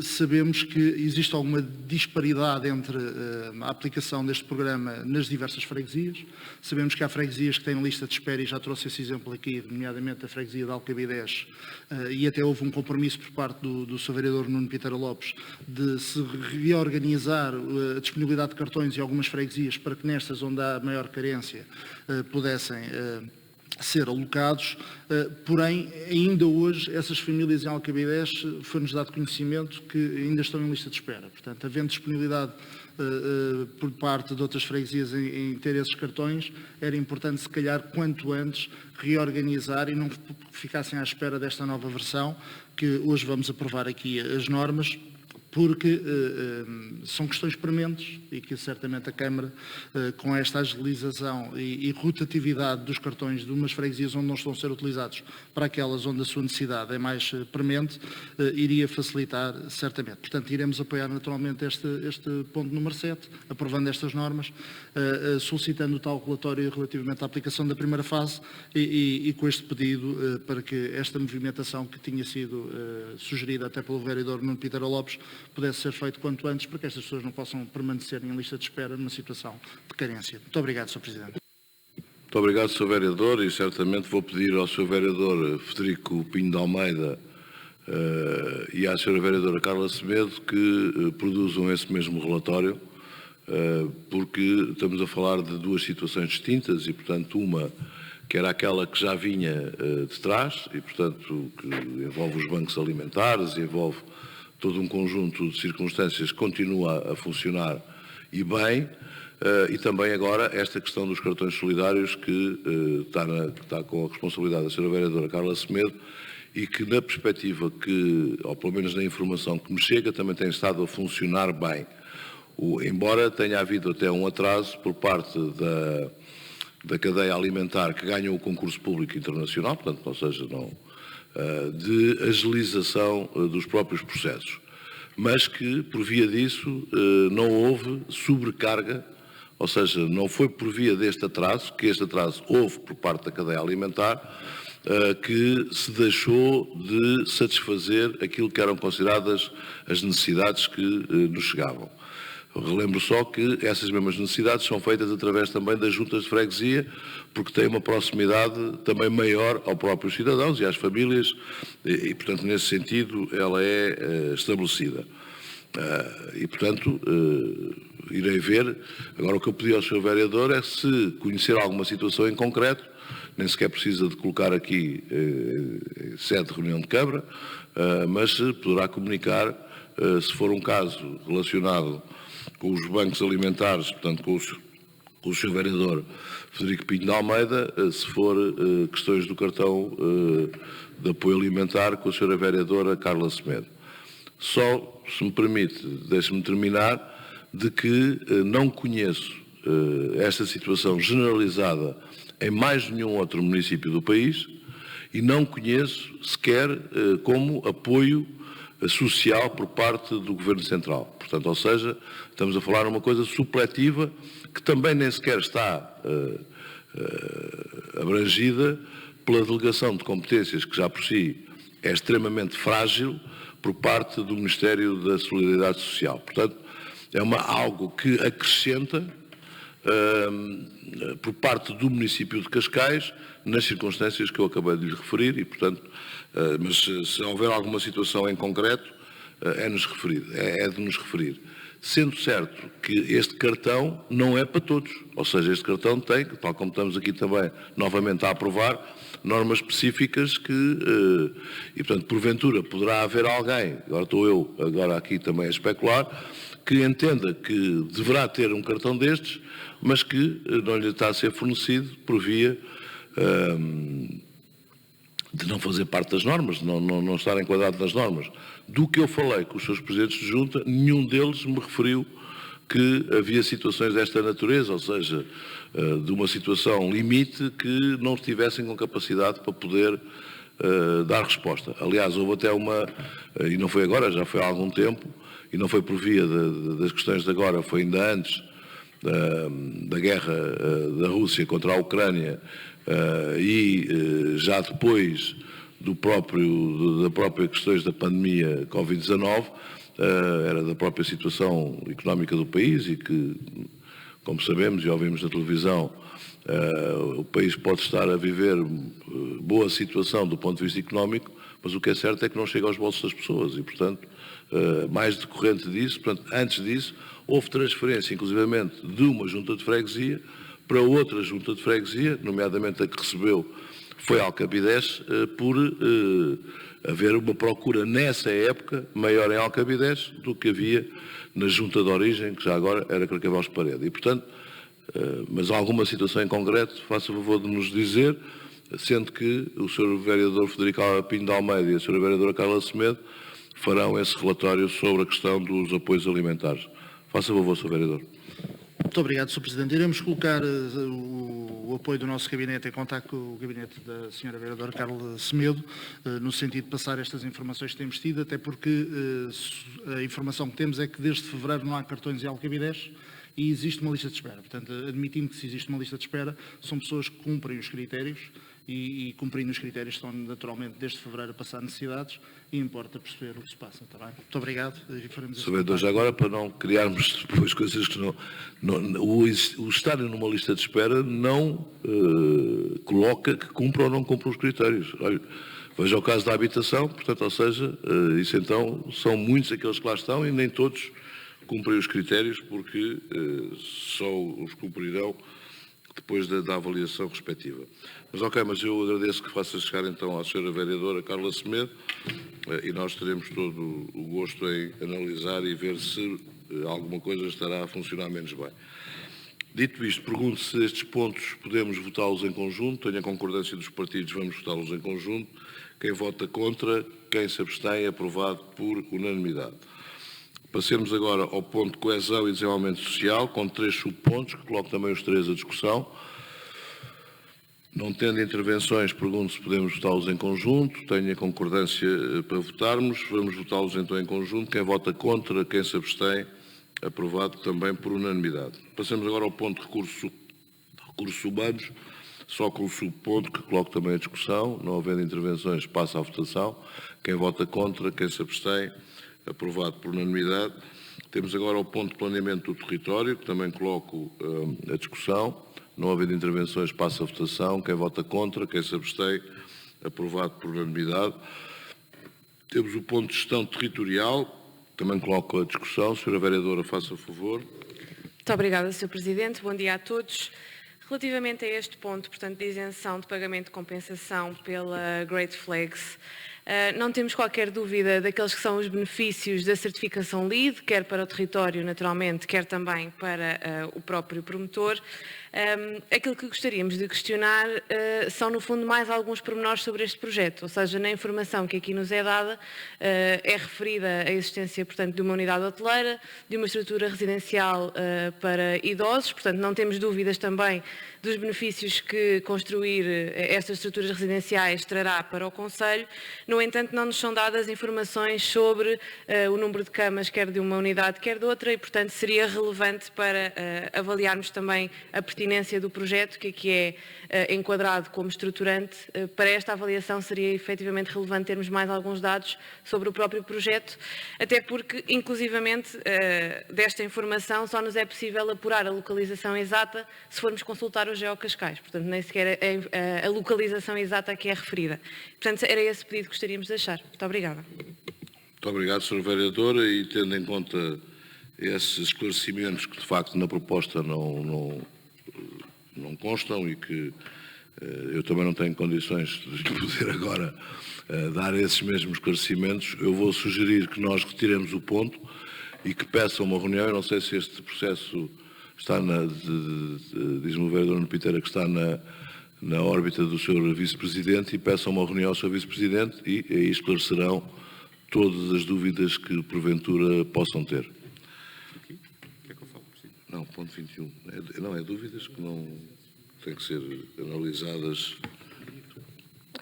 Speaker 2: sabemos que existe alguma disparidade entre a aplicação deste programa nas diversas freguesias. Sabemos que há freguesias que têm lista de espera, e já trouxe esse exemplo aqui, nomeadamente a freguesia de Alcabidez, e até houve um compromisso por parte do Sr. Vereador Nuno Piteira Lopes de se reorganizar a disponibilidade de cartões em algumas freguesias para que nestas onde há maior carência pudessem ser alocados, porém, ainda hoje, essas famílias em Alcabidez foi-nos dado conhecimento que ainda estão em lista de espera. Portanto, havendo disponibilidade por parte de outras freguesias em ter esses cartões, era importante, se calhar, quanto antes, reorganizar e não ficassem à espera desta nova versão, que hoje vamos aprovar aqui as normas, porque são questões prementes e que certamente a Câmara, com esta agilização e rotatividade dos cartões de umas freguesias onde não estão a ser utilizados para aquelas onde a sua necessidade é mais premente, iria facilitar certamente. Portanto, iremos apoiar naturalmente este ponto número 7, aprovando estas normas, solicitando o tal relatório relativamente à aplicação da primeira fase e com este pedido para que esta movimentação que tinha sido sugerida até pelo vereador Nuno Piteira Lopes pudesse ser feito quanto antes, para que estas pessoas não possam permanecer em lista de espera numa situação de carência. Muito obrigado, Sr. Presidente.
Speaker 1: Muito obrigado, Sr. Vereador, e certamente vou pedir ao Sr. Vereador Frederico Pinho de Almeida e à Sra. Vereadora Carla Semedo que produzam esse mesmo relatório, porque estamos a falar de duas situações distintas e, portanto, uma que era aquela que já vinha de trás e, portanto, que envolve os bancos alimentares, envolve todo um conjunto de circunstâncias que continua a funcionar e bem, e também agora esta questão dos cartões solidários que está com a responsabilidade da Sra. Vereadora Carla Semedo e que na perspectiva que, ou pelo menos na informação que me chega, também tem estado a funcionar bem. Embora tenha havido até um atraso por parte da cadeia alimentar que ganhou o concurso público internacional, portanto, ou seja, de agilização dos próprios processos, mas que, por via disso, não houve sobrecarga, ou seja, não foi por via deste atraso, que este atraso houve por parte da cadeia alimentar, que se deixou de satisfazer aquilo que eram consideradas as necessidades que nos chegavam. Relembro só que essas mesmas necessidades são feitas através também das juntas de freguesia, porque têm uma proximidade também maior aos próprios cidadãos e às famílias, e portanto, nesse sentido, ela é estabelecida. E, portanto, irei ver. Agora, o que eu pedi ao Sr. Vereador é se conhecer alguma situação em concreto, nem sequer precisa de colocar aqui sede de reunião de Câmara, mas poderá comunicar, se for um caso relacionado com os bancos alimentares, portanto, com o Sr. Vereador Frederico Pinho de Almeida, se for questões do cartão de apoio alimentar com a Sra. Vereadora Carla Semedo. Só, se me permite, deixe-me terminar, de que não conheço esta situação generalizada em mais nenhum outro município do país e não conheço sequer como apoio social por parte do Governo Central. Portanto, ou seja, estamos a falar de uma coisa supletiva que também nem sequer está abrangida pela delegação de competências que já por si é extremamente frágil por parte do Ministério da Solidariedade Social. Portanto, é algo que acrescenta por parte do município de Cascais nas circunstâncias que eu acabei de lhe referir e, portanto, mas se houver alguma situação em concreto, é de nos referir. Sendo certo que este cartão não é para todos, ou seja, este cartão tem, tal como estamos aqui também novamente a aprovar, normas específicas que, e portanto, porventura poderá haver alguém, agora estou eu aqui também a especular, que entenda que deverá ter um cartão destes, mas que não lhe está a ser fornecido por via de não fazer parte das normas, não estar enquadrado nas normas. Do que eu falei com os seus presidentes de junta, nenhum deles me referiu que havia situações desta natureza, ou seja, de uma situação limite que não estivessem com capacidade para poder dar resposta. Aliás, houve até e não foi agora, já foi há algum tempo, e não foi por via das questões de agora, foi ainda antes da guerra da Rússia contra a Ucrânia e já depois da própria questões da pandemia Covid-19, era da própria situação económica do país e que, como sabemos e ouvimos na televisão, o país pode estar a viver boa situação do ponto de vista económico, mas o que é certo é que não chega aos bolsos das pessoas e, portanto, mais decorrente disso, portanto, antes disso, houve transferência, inclusivamente, de uma junta de freguesia para outra junta de freguesia, nomeadamente a que recebeu foi Alcabidez, por haver uma procura nessa época maior em Alcabidez do que havia na junta de origem, que já agora era Carcavelos Parede. E, portanto, mas alguma situação em concreto, faça o favor de nos dizer, sendo que o Sr. Vereador Frederico Pinho de Almeida e a Sra. Vereadora Carla Semedo farão esse relatório sobre a questão dos apoios alimentares. Faça o favor, Sr. Vereador.
Speaker 2: Muito obrigado, Sr. Presidente. Iremos colocar o apoio do nosso gabinete em contacto com o gabinete da Sra. Vereadora Carla Semedo, no sentido de passar estas informações que temos tido, até porque a informação que temos é que desde fevereiro não há cartões em Alcabidez e existe uma lista de espera. Portanto, admitindo que se existe uma lista de espera, são pessoas que cumprem os critérios e cumprindo os critérios que estão naturalmente desde fevereiro a passar necessidades, e importa perceber o que se passa, está bem? Muito obrigado e faremos este
Speaker 1: Sr. Vereador, já agora, para não criarmos depois coisas que o estar numa lista de espera não coloca que cumpra ou não cumpra os critérios. Olha, veja o caso da habitação, portanto, ou seja, isso então são muitos aqueles que lá estão e nem todos cumprem os critérios, porque só os cumprirão depois da avaliação respectiva. Mas ok, mas eu agradeço que faça chegar então à Sra. Vereadora Carla Semedo e nós teremos todo o gosto em analisar e ver se alguma coisa estará a funcionar menos bem. Dito isto, pergunto se estes pontos podemos votá-los em conjunto. Tenho a concordância dos partidos, vamos votá-los em conjunto. Quem vota contra, quem se abstém, aprovado por unanimidade. Passemos agora ao ponto de coesão e desenvolvimento social, com 3 subpontos, que coloco também os 3 à discussão. Não tendo intervenções, pergunto se podemos votá-los em conjunto. Tenho a concordância para votarmos. Vamos votá-los então em conjunto. Quem vota contra, quem se abstém, aprovado também por unanimidade. Passemos agora ao ponto de recursos humanos, só com o subponto que coloco também a discussão. Não havendo intervenções, passa à votação. Quem vota contra, quem se abstém, aprovado por unanimidade. Temos agora o ponto de planeamento do território, que também coloco a discussão. Não havendo intervenções, passa a votação. Quem vota contra, quem se abstém, aprovado por unanimidade. Temos o ponto de gestão territorial, também coloco a discussão. Sra. Vereadora, faça favor.
Speaker 6: Muito obrigada, Sr. Presidente. Bom dia a todos. Relativamente a este ponto, portanto, de isenção de pagamento de compensação pela Great Flags, não temos qualquer dúvida daqueles que são os benefícios da certificação LEED, quer para o território, naturalmente, quer também para o próprio promotor. Aquilo que gostaríamos de questionar são, no fundo, mais alguns pormenores sobre este projeto, ou seja, na informação que aqui nos é dada, é referida a existência, portanto, de uma unidade hoteleira, de uma estrutura residencial para idosos, portanto, não temos dúvidas também dos benefícios que construir estas estruturas residenciais trará para o Conselho. No entanto, não nos são dadas informações sobre o número de camas, quer de uma unidade, quer de outra, e, portanto, seria relevante para avaliarmos também a pertinência do projeto, que aqui é enquadrado como estruturante. Para esta avaliação seria efetivamente relevante termos mais alguns dados sobre o próprio projeto, até porque, inclusivamente, desta informação só nos é possível apurar a localização exata se formos consultar o Geocascais, portanto, nem sequer a localização exata que é referida. Portanto, era esse pedido que gostaríamos de deixar. Muito obrigada.
Speaker 1: Muito obrigado, Sra. Vereadora, e tendo em conta esses esclarecimentos que, de facto, na proposta não constam e que eu também não tenho condições de poder agora dar esses mesmos esclarecimentos, eu vou sugerir que nós retiremos o ponto e que peçam uma reunião. Eu não sei se este processo está diz-me o vereador Piteira que está na órbita do Sr. Vice-Presidente, e peçam uma reunião ao Sr. Vice-Presidente e aí esclarecerão todas as dúvidas que porventura possam ter. Não, ponto 21. Não, é dúvidas que não têm que ser analisadas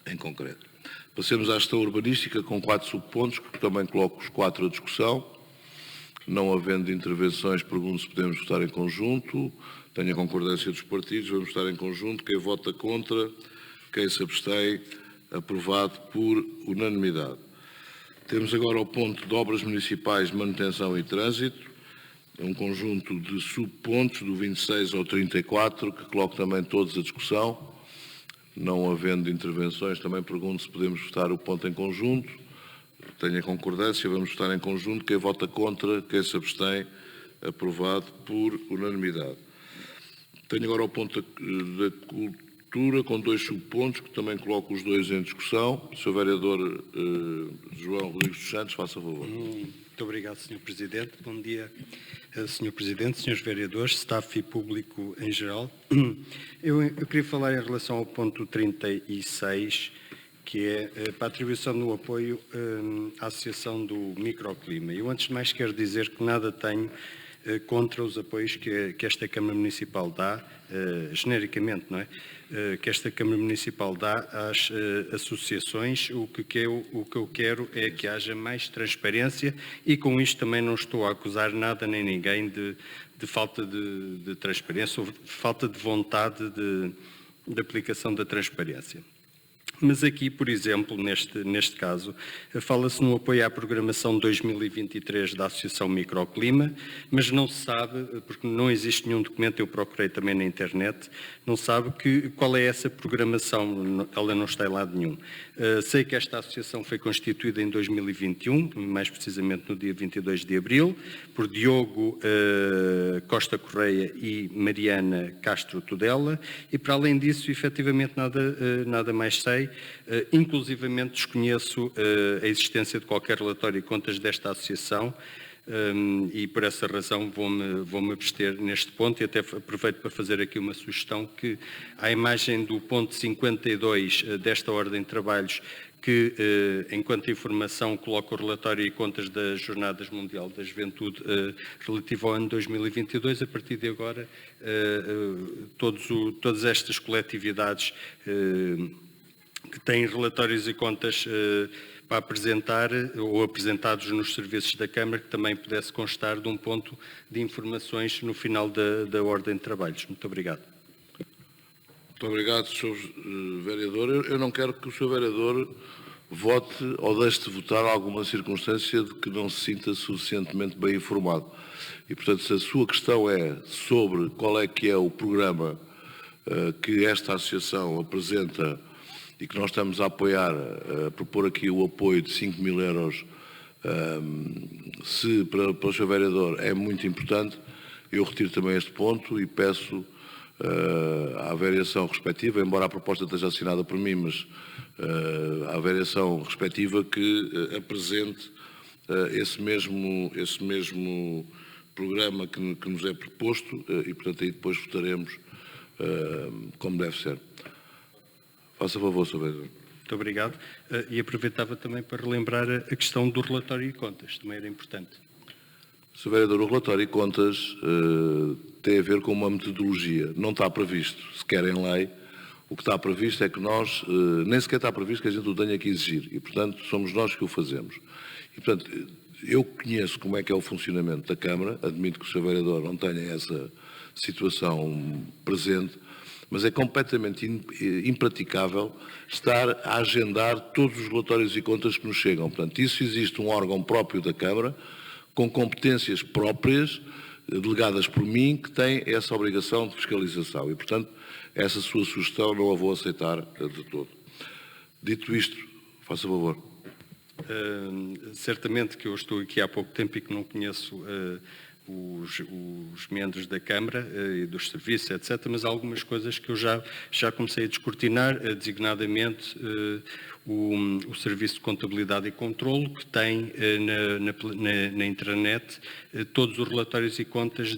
Speaker 1: em concreto. Passemos à gestão urbanística com 4 subpontos, que também coloco os 4 à discussão. Não havendo intervenções, pergunto se podemos votar em conjunto. Tenho a concordância dos partidos, vamos votar em conjunto. Quem vota contra, quem se abstém, aprovado por unanimidade. Temos agora o ponto de obras municipais, manutenção e trânsito. Um conjunto de subpontos, do 26 ao 34, que coloco também todos à discussão. Não havendo intervenções, também pergunto se podemos votar o ponto em conjunto. Tenho a concordância, vamos votar em conjunto. Quem vota contra, quem se abstém, aprovado por unanimidade. Tenho agora o ponto da cultura, com 2 subpontos, que também coloco os 2 em discussão. Sr. Vereador João Rodrigues dos Santos, faça favor.
Speaker 7: Muito obrigado, Sr. Presidente. Bom dia, Sr. Presidente, Srs. Vereadores, staff e público em geral. Eu queria falar em relação ao ponto 36, que é para a atribuição do apoio à Associação do Microclima. Eu, antes de mais, quero dizer que nada tenho contra os apoios que esta Câmara Municipal dá, genericamente, não é? Que esta Câmara Municipal dá às associações. O que eu quero é que haja mais transparência, e com isto também não estou a acusar nada nem ninguém de falta de transparência ou falta de vontade de aplicação da transparência. Mas aqui, por exemplo, neste caso, fala-se no apoio à programação 2023 da Associação Microclima, mas não se sabe, porque não existe nenhum documento, eu procurei também na internet, não sabe qual é essa programação, ela não está em lado nenhum. Sei que esta associação foi constituída em 2021, mais precisamente no dia 22 de abril, por Diogo Costa Correia e Mariana Castro Tudela, e para além disso, efetivamente, nada mais sei. Inclusivamente desconheço a existência de qualquer relatório de contas desta associação e por essa razão vou-me abster neste ponto e até aproveito para fazer aqui uma sugestão que à imagem do ponto 52 desta ordem de trabalhos que, enquanto informação, coloca o relatório e contas das Jornadas Mundial da Juventude relativo ao ano 2022, a partir de agora todas estas coletividades que têm relatórios e contas para apresentar ou apresentados nos serviços da Câmara, que também pudesse constar de um ponto de informações no final da ordem de trabalhos. Muito obrigado.
Speaker 1: Muito obrigado, Sr. Vereador. Eu não quero que o Sr. Vereador vote ou deixe de votar alguma circunstância de que não se sinta suficientemente bem informado. E, portanto, se a sua questão é sobre qual é que é o programa que esta associação apresenta e que nós estamos a apoiar, a propor aqui o apoio de 5.000 euros, se para o Sr. Vereador é muito importante, eu retiro também este ponto e peço à variação respectiva, embora a proposta esteja assinada por mim, mas à variação respectiva que apresente esse mesmo programa que nos é proposto e, portanto, aí depois votaremos como deve ser. Faça favor, Sr. Vereador.
Speaker 7: Muito obrigado. E aproveitava também para relembrar a questão do relatório e contas, também era importante.
Speaker 1: Sr. Vereador, o relatório e contas tem a ver com uma metodologia. Não está previsto sequer em lei. O que está previsto é que nós, nem sequer está previsto que a gente o tenha que exigir. E, portanto, somos nós que o fazemos. E, portanto, eu conheço como é que é o funcionamento da Câmara. Admito que o Sr. Vereador não tenha essa situação presente. Mas é completamente impraticável estar a agendar todos os relatórios e contas que nos chegam. Portanto, isso existe um órgão próprio da Câmara, com competências próprias, delegadas por mim, que tem essa obrigação de fiscalização. E, portanto, essa sua sugestão não a vou aceitar de todo. Dito isto, faça favor.
Speaker 7: Certamente que eu estou aqui há pouco tempo e que não conheço os membros da Câmara e dos serviços, etc., mas há algumas coisas que eu já comecei a descortinar, designadamente o Serviço de Contabilidade e Controlo, que tem na intranet todos os relatórios e contas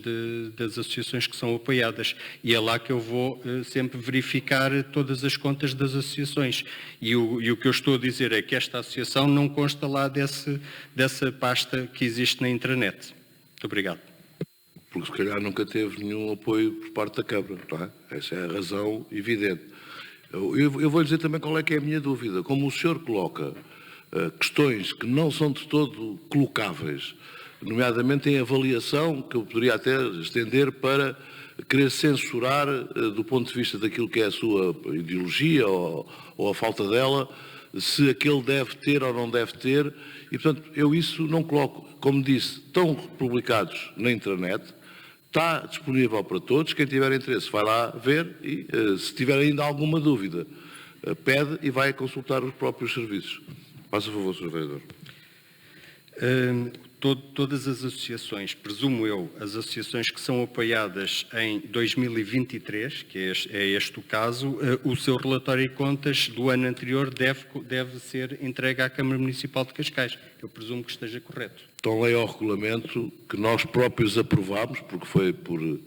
Speaker 7: das associações que são apoiadas. E é lá que eu vou sempre verificar todas as contas das associações. E o que eu estou a dizer é que esta associação não consta lá dessa pasta que existe na intranet. Muito obrigado.
Speaker 1: Porque se calhar nunca teve nenhum apoio por parte da Câmara, não é? Essa é a razão evidente. Eu vou dizer também qual é que é a minha dúvida. Como o senhor coloca questões que não são de todo colocáveis, nomeadamente em avaliação, que eu poderia até estender para querer censurar do ponto de vista daquilo que é a sua ideologia ou a falta dela, se aquele deve ter ou não deve ter, e portanto eu isso não coloco. Como disse, estão publicados na intranet, está disponível para todos, quem tiver interesse vai lá ver e se tiver ainda alguma dúvida, pede e vai consultar os próprios serviços. Faça favor, Sr. Vereador.
Speaker 7: Todas as associações, presumo eu, as associações que são apoiadas em 2023, que é este o caso, o seu relatório e contas do ano anterior deve ser entregue à Câmara Municipal de Cascais. Eu presumo que esteja correto.
Speaker 1: Então leia o regulamento que nós próprios aprovámos, porque foi por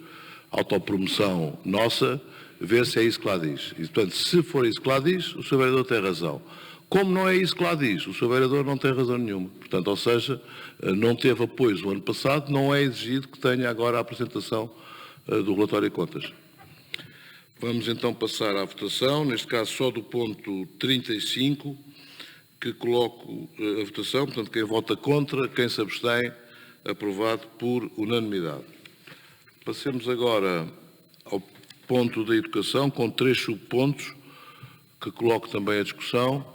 Speaker 1: autopromoção nossa, ver se é isso que lá diz. E, portanto, se for isso que lá diz, o Sr. Vereador tem razão. Como não é isso que lá diz, o Sr. Vereador não tem razão nenhuma. Portanto, ou seja, não teve apoios no ano passado, não é exigido que tenha agora a apresentação do relatório de contas. Vamos então passar à votação, neste caso só do ponto 35, que coloco a votação. Portanto, quem vota contra, quem se abstém, aprovado por unanimidade. Passemos agora ao ponto da educação, com 3 subpontos, que coloco também a discussão.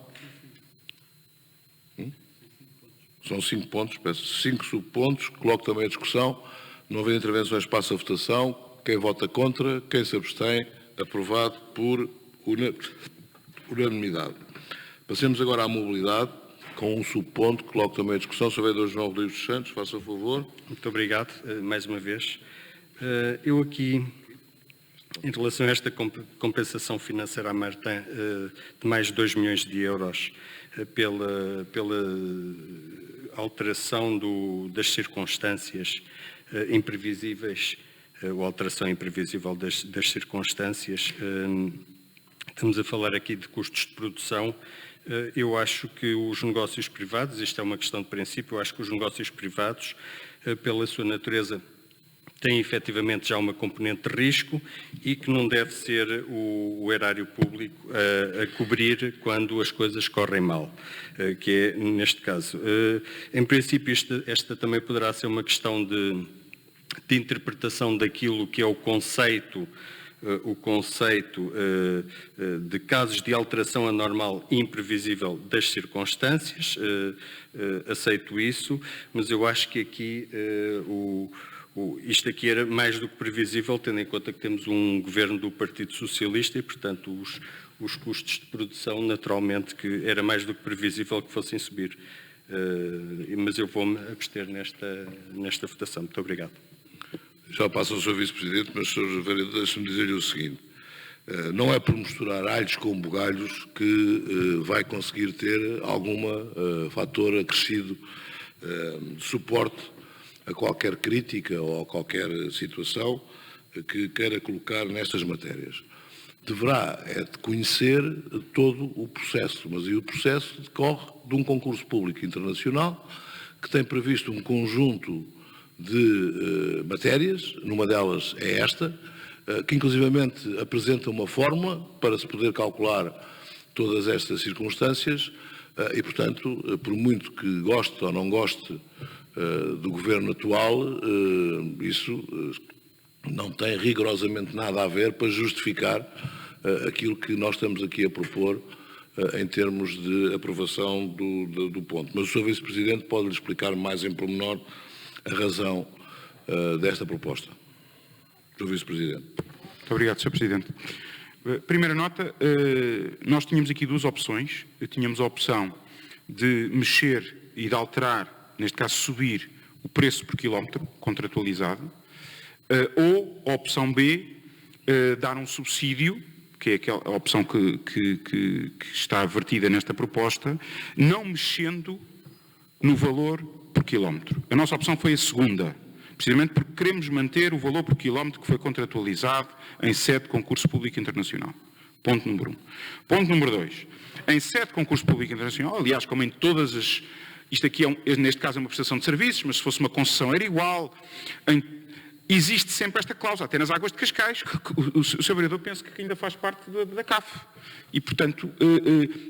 Speaker 1: São 5 pontos, peço 5 subpontos, coloco também a discussão. Não havendo intervenções, passo a votação. Quem vota contra, quem se abstém, aprovado por unanimidade. Passemos agora à mobilidade, com um subponto, coloco também a discussão. Sr. Vereador João Rodrigues dos Santos, faça favor.
Speaker 7: Muito obrigado, mais uma vez. Eu aqui, em relação a esta compensação financeira à Martin de mais de 2 milhões de euros pela alteração das circunstâncias imprevisíveis, ou alteração imprevisível das circunstâncias, estamos a falar aqui de custos de produção. Eu acho que os negócios privados, isto é uma questão de princípio, eu acho que os negócios privados, pela sua natureza, têm efetivamente já uma componente de risco e que não deve ser o erário público a cobrir quando as coisas correm mal, que é neste caso. Em princípio, esta também poderá ser uma questão de interpretação daquilo que é o conceito de casos de alteração anormal e imprevisível das circunstâncias. Aceito isso, mas eu acho que aqui isto aqui era mais do que previsível, tendo em conta que temos um governo do Partido Socialista e, portanto, os custos de produção, naturalmente, que era mais do que previsível que fossem subir. Mas eu vou-me abster nesta votação. Muito obrigado.
Speaker 1: Já passo ao Sr. Vice-Presidente, mas, Sr. Vereador, deixe-me dizer-lhe o seguinte. Não é por misturar alhos com bugalhos que vai conseguir ter algum fator acrescido de suporte a qualquer crítica ou a qualquer situação que queira colocar nestas matérias. Deverá de conhecer todo o processo, mas o processo decorre de um concurso público internacional que tem previsto um conjunto de matérias, numa delas é esta, que inclusivamente apresenta uma fórmula para se poder calcular todas estas circunstâncias e, portanto, por muito que goste ou não goste do governo atual, isso não tem rigorosamente nada a ver para justificar aquilo que nós estamos aqui a propor em termos de aprovação do ponto. Mas o Sr. Vice-Presidente pode-lhe explicar mais em pormenor a razão desta proposta. Sr. Vice-Presidente.
Speaker 8: Muito obrigado, Sr. Presidente. Primeira nota, nós tínhamos aqui 2 opções. Tínhamos a opção de mexer e de alterar, neste caso subir, o preço por quilómetro contratualizado, ou a opção B, dar um subsídio, que é aquela opção que está vertida nesta proposta, não mexendo no valor por quilómetro. A nossa opção foi a segunda, precisamente porque queremos manter o valor por quilómetro que foi contratualizado em sede de concurso público internacional. Ponto número 1. Ponto número 2. Em sede de concurso público internacional, aliás, como em todas as... Isto aqui, neste caso, é uma prestação de serviços, mas se fosse uma concessão era igual. Existe sempre esta cláusula, até nas águas de Cascais, que o Sr. Vereador pensa que ainda faz parte da CAF. E, portanto,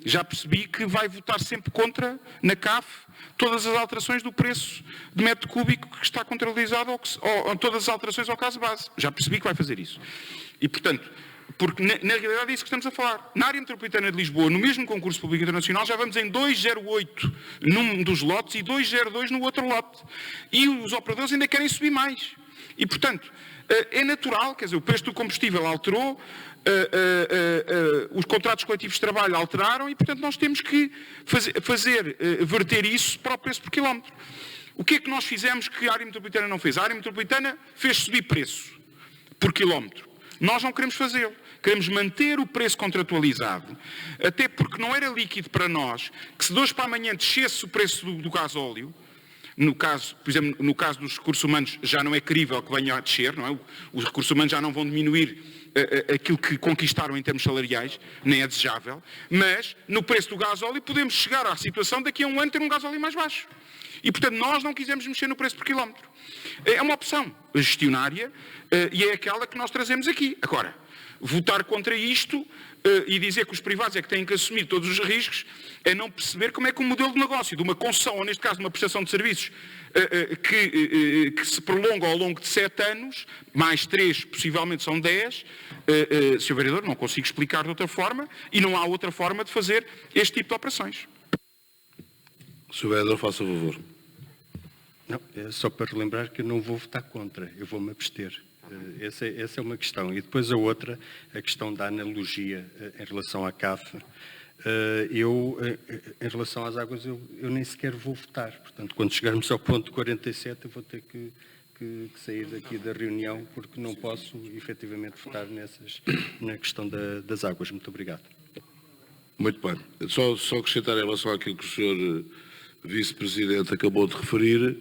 Speaker 8: já percebi que vai votar sempre contra, na CAF, todas as alterações do preço de metro cúbico que está contratualizado ou todas as alterações ao caso base. Já percebi que vai fazer isso. E, portanto, porque na realidade é isso que estamos a falar. Na área metropolitana de Lisboa, no mesmo concurso público internacional, já vamos em 2,08 num dos lotes e 2,02 no outro lote. E os operadores ainda querem subir mais. E, portanto, é natural, quer dizer, o preço do combustível alterou, os contratos coletivos de trabalho alteraram e, portanto, nós temos que verter isso para o preço por quilómetro. O que é que nós fizemos que a área metropolitana não fez? A área metropolitana fez subir preço por quilómetro. Nós não queremos fazê-lo. Queremos manter o preço contratualizado, até porque não era líquido para nós que se de hoje para amanhã descesse o preço do gasóleo. No caso, por exemplo, no caso dos recursos humanos já não é crível que venha a descer, não é? Os recursos humanos já não vão diminuir aquilo que conquistaram em termos salariais, nem é desejável, mas no preço do gasóleo podemos chegar à situação daqui a um ano ter um gasóleo mais baixo. E, portanto, nós não quisemos mexer no preço por quilómetro. É uma opção gestionária e é aquela que nós trazemos aqui. Agora, votar contra isto e dizer que os privados é que têm que assumir todos os riscos é não perceber como é que o modelo de negócio de uma concessão, ou neste caso de uma prestação de serviços, que se prolonga ao longo de 7 anos, mais 3, possivelmente são 10, Sr. Vereador, não consigo explicar de outra forma e não há outra forma de fazer este tipo de operações.
Speaker 1: Sr. Vereador, faça favor.
Speaker 7: Não, é só para relembrar que eu não vou votar contra, eu vou-me abster. Essa é uma questão. E depois a outra, a questão da analogia em relação à CAF. Em relação às águas, eu nem sequer vou votar. Portanto, quando chegarmos ao ponto 47, eu vou ter que sair daqui da reunião, porque não posso, efetivamente, votar na questão das águas. Muito obrigado.
Speaker 1: Muito bem. Só acrescentar em relação àquilo que o Sr. Vice-Presidente acabou de referir,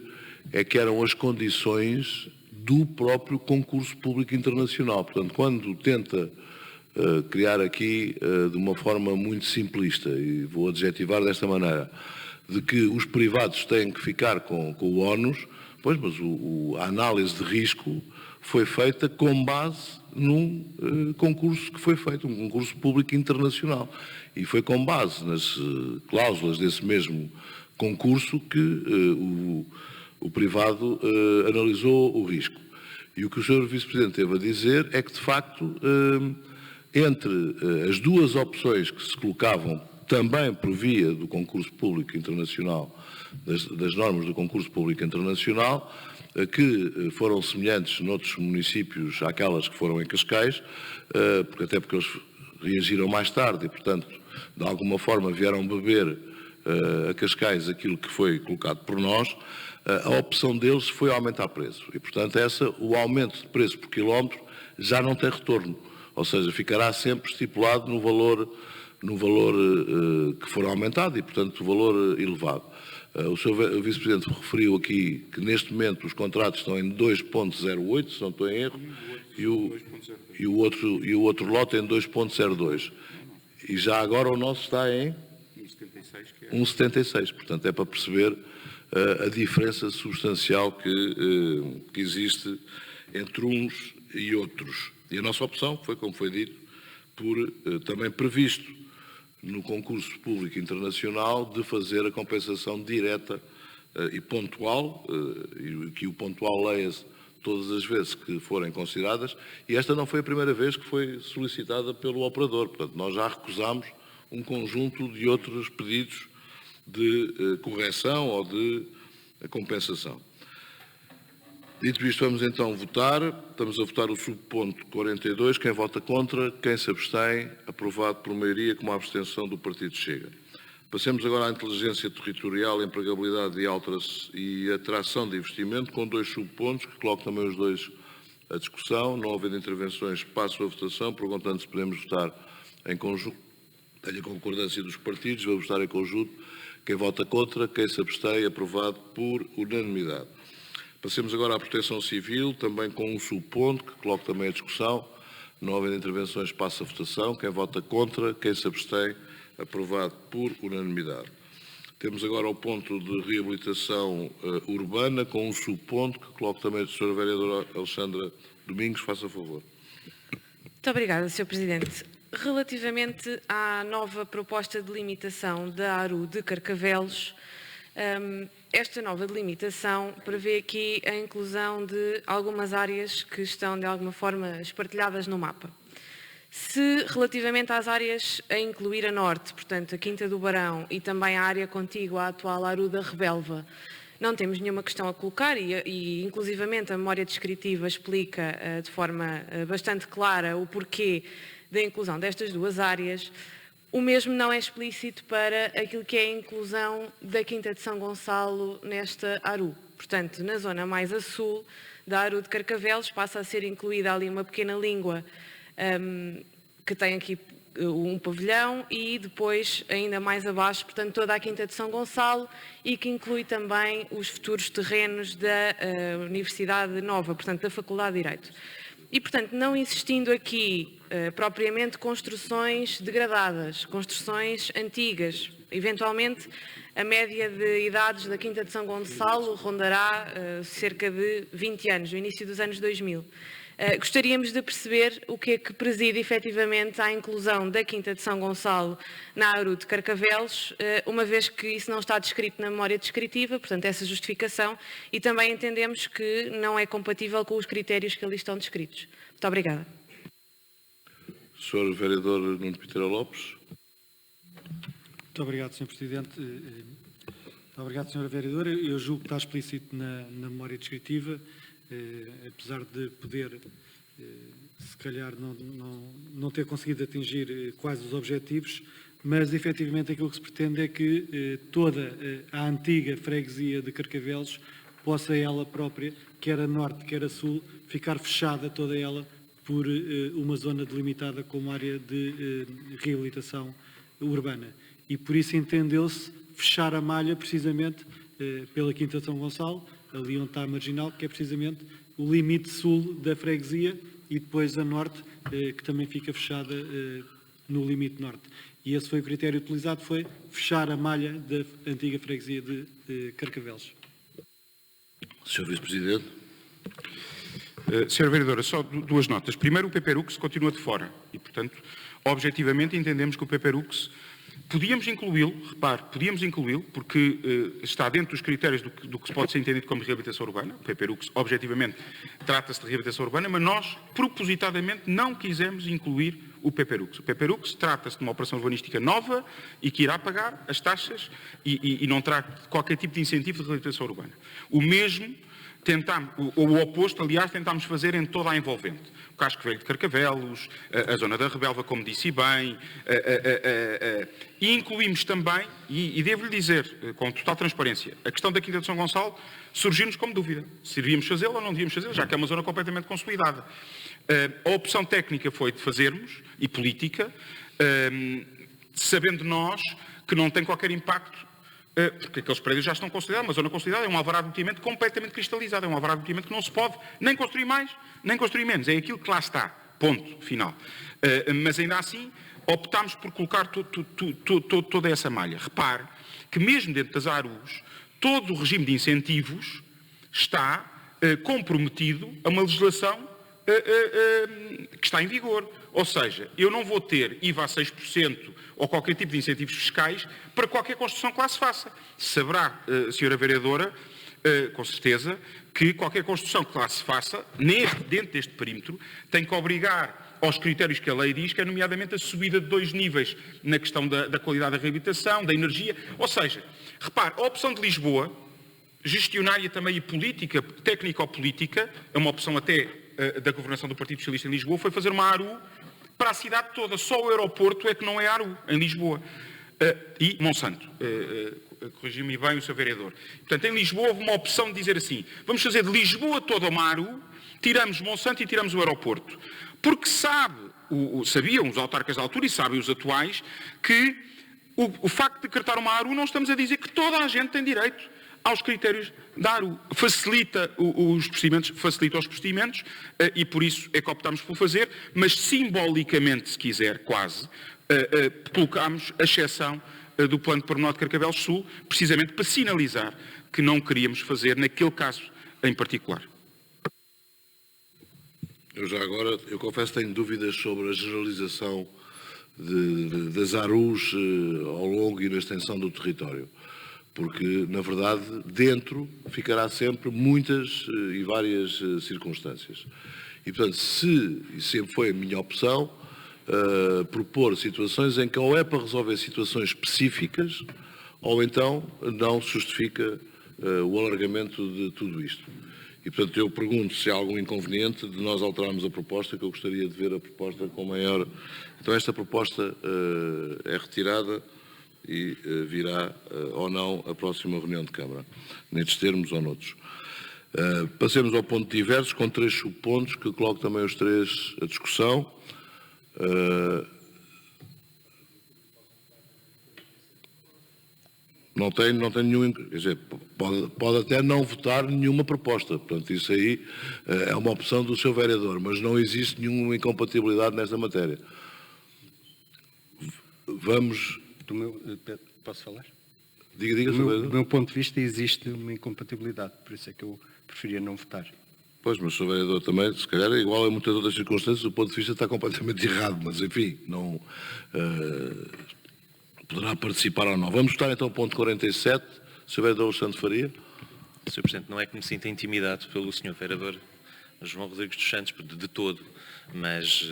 Speaker 1: é que eram as condições do próprio concurso público internacional. Portanto, quando tenta criar aqui, de uma forma muito simplista, e vou adjetivar desta maneira, de que os privados têm que ficar com o ónus, pois, mas a análise de risco foi feita com base num concurso que foi feito, um concurso público internacional. E foi com base nas cláusulas desse mesmo concurso que o privado analisou o risco. E o que o Sr. Vice-Presidente teve a dizer é que, de facto, entre as duas opções que se colocavam também por via do concurso público internacional, das normas do concurso público internacional, que foram semelhantes noutros municípios àquelas que foram em Cascais, porque eles reagiram mais tarde e, portanto, de alguma forma vieram beber a Cascais aquilo que foi colocado por nós, a opção deles foi aumentar preço. E, portanto, o aumento de preço por quilómetro já não tem retorno. Ou seja, ficará sempre estipulado no valor que for aumentado e, portanto, o valor elevado. O Sr. Vice-Presidente referiu aqui que, neste momento, os contratos estão em 2,08, se não estou em erro, e o outro lote em 2,02. E já agora o nosso está em 1,76. Portanto, é para perceber a diferença substancial que existe entre uns e outros. E a nossa opção foi, como foi dito, também previsto no concurso público internacional, de fazer a compensação direta e pontual, e que o pontual leia-se todas as vezes que forem consideradas, e esta não foi a primeira vez que foi solicitada pelo operador. Portanto, nós já recusámos um conjunto de outros pedidos de correção ou de compensação. Dito isto, vamos então votar. Estamos a votar o subponto 42. Quem vota contra, quem se abstém, aprovado por maioria com uma abstenção do Partido Chega. Passemos agora à inteligência territorial, empregabilidade e atração de investimento, com 2 subpontos, que coloco também os 2 à discussão. Não havendo intervenções, passo a votação, perguntando se podemos votar em conjunto. Tenho a concordância dos partidos, vamos votar em conjunto. Quem vota contra, quem se abstém, aprovado por unanimidade. Passemos agora à proteção civil, também com um subponto, que coloco também à discussão. Não havendo intervenções, passo a votação. Quem vota contra, quem se abstém, aprovado por unanimidade. Temos agora o ponto de reabilitação urbana, com um subponto, que coloco também a Sra. Vereadora Alexandra Domingos. Faça favor.
Speaker 6: Muito obrigada, Sr. Presidente. Relativamente à nova proposta de limitação da ARU de Carcavelos, esta nova delimitação prevê aqui a inclusão de algumas áreas que estão de alguma forma espartilhadas no mapa. Se relativamente às áreas a incluir a norte, portanto a Quinta do Barão e também a área contígua à atual ARU da Rebelva, não temos nenhuma questão a colocar e inclusivamente a memória descritiva explica de forma bastante clara o porquê da inclusão destas 2 áreas. O mesmo não é explícito para aquilo que é a inclusão da Quinta de São Gonçalo nesta ARU. Portanto, na zona mais a sul da ARU de Carcavelos passa a ser incluída ali uma pequena língua que tem aqui um pavilhão e depois, ainda mais abaixo, portanto, toda a Quinta de São Gonçalo e que inclui também os futuros terrenos da Universidade Nova, portanto, da Faculdade de Direito. E, portanto, não existindo aqui propriamente construções degradadas, construções antigas, eventualmente a média de idades da Quinta de São Gonçalo rondará cerca de 20 anos, no início dos anos 2000. Gostaríamos de perceber o que é que preside efetivamente à inclusão da Quinta de São Gonçalo na ARU de Carcavelos, uma vez que isso não está descrito na memória descritiva, portanto essa justificação, e também entendemos que não é compatível com os critérios que ali estão descritos. Muito obrigada.
Speaker 1: Sr. Vereador Nuno Piteira Lopes.
Speaker 9: Muito obrigado, Sr. Presidente. Muito obrigado, Sra. Vereadora. Eu julgo que está explícito na memória descritiva, apesar de poder, se calhar, não ter conseguido atingir quase os objetivos, mas, efetivamente, aquilo que se pretende é que toda a antiga freguesia de Carcavelos possa ela própria, quer a norte, quer a sul, ficar fechada toda ela por uma zona delimitada como área de reabilitação urbana. E por isso entendeu-se fechar a malha precisamente pela Quinta de São Gonçalo, ali onde está a marginal, que é precisamente o limite sul da freguesia, e depois a norte, que também fica fechada no limite norte. E esse foi o critério utilizado, foi fechar a malha da antiga freguesia de Carcavelos.
Speaker 1: Sr. Vice-Presidente.
Speaker 8: Sra. Vereadora, só duas notas. Primeiro, o Peperux continua de fora e, portanto, objetivamente entendemos que o Peperux podíamos incluí-lo, repare, podíamos incluí-lo porque está dentro dos critérios do que se pode ser entendido como reabilitação urbana. O Peperux, objetivamente, trata-se de reabilitação urbana, mas nós, propositadamente, não quisemos incluir o Peperux. O Peperux trata-se de uma operação urbanística nova e que irá pagar as taxas e não terá qualquer tipo de incentivo de reabilitação urbana. O mesmo tentámos, ou o oposto, aliás, tentámos fazer em toda a envolvente. O Casco Velho de Carcavelos, a zona da Rebelva, como disse bem, e incluímos também, e devo-lhe dizer, com total transparência, a questão da Quinta de São Gonçalo surgiu-nos como dúvida. Se devíamos fazê-la ou não devíamos fazê-la, já que é uma zona completamente consolidada. A opção técnica foi de fazermos, e política, sabendo nós que não tem qualquer impacto, porque aqueles prédios já estão consolidados, uma zona consolidada é um alvará de loteamento completamente cristalizado, é um alvará de loteamento que não se pode nem construir mais, nem construir menos, é aquilo que lá está, ponto, final. Mas ainda assim, optámos por colocar toda essa malha. Repare que mesmo dentro das ARUs, todo o regime de incentivos está comprometido a uma legislação que está em vigor. Ou seja, eu não vou ter IVA a 6% ou qualquer tipo de incentivos fiscais para qualquer construção que lá se faça. Saberá, Sra. Vereadora, com certeza, que qualquer construção que lá se faça, dentro deste perímetro, tem que obrigar aos critérios que a lei diz, que é nomeadamente a subida de 2 níveis na questão da qualidade da reabilitação, da energia. Ou seja, repare, a opção de Lisboa, gestionária também e política, técnico-política, é uma opção até da governação do Partido Socialista em Lisboa, foi fazer uma ARU para a cidade toda. Só o aeroporto é que não é ARU, em Lisboa. E Monsanto. Corrigiu-me bem o Sr. Vereador. Portanto, em Lisboa houve uma opção de dizer assim, vamos fazer de Lisboa toda uma ARU, tiramos Monsanto e tiramos o aeroporto. Porque sabiam os autarcas da altura e sabem os atuais que o facto de decretar uma ARU não estamos a dizer que toda a gente tem direito aos critérios da ARU. Facilita os procedimentos e por isso é que optámos por fazer, mas simbolicamente, se quiser, quase, colocámos a exceção do plano de pormenor de Carcavelos Sul, precisamente para sinalizar que não queríamos fazer naquele caso em particular.
Speaker 1: Eu confesso que tenho dúvidas sobre a generalização das ARUs ao longo e na extensão do território. Porque, na verdade, dentro ficará sempre muitas e várias circunstâncias. E, portanto, e sempre foi a minha opção, propor situações em que ou é para resolver situações específicas, ou então não se justifica o alargamento de tudo isto. E, portanto, eu pergunto se há algum inconveniente de nós alterarmos a proposta, que eu gostaria de ver a proposta com maior... Então, esta proposta é retirada e virá ou não a próxima reunião de Câmara, nestes termos ou noutros. Passemos ao ponto de diversos, com 3 subpontos, que coloco também os 3 a discussão. Não tem nenhum... Quer dizer, pode até não votar nenhuma proposta. Portanto, isso aí é uma opção do Sr. Vereador, mas não existe nenhuma incompatibilidade nesta matéria. Vamos...
Speaker 7: Posso falar?
Speaker 1: Diga, Sr. Vereador.
Speaker 7: Do meu ponto de vista, existe uma incompatibilidade, por isso é que eu preferia não votar.
Speaker 1: Pois, mas o Sr. Vereador também, se calhar, igual a muitas outras circunstâncias, o ponto de vista está completamente errado, mas enfim, não poderá participar ou não. Vamos votar então o ponto 47, Sr. Vereador Alexandre Faria.
Speaker 10: Sr. Presidente, não é que me sinta intimidado pelo Sr. Vereador João Rodrigues dos Santos, de todo, mas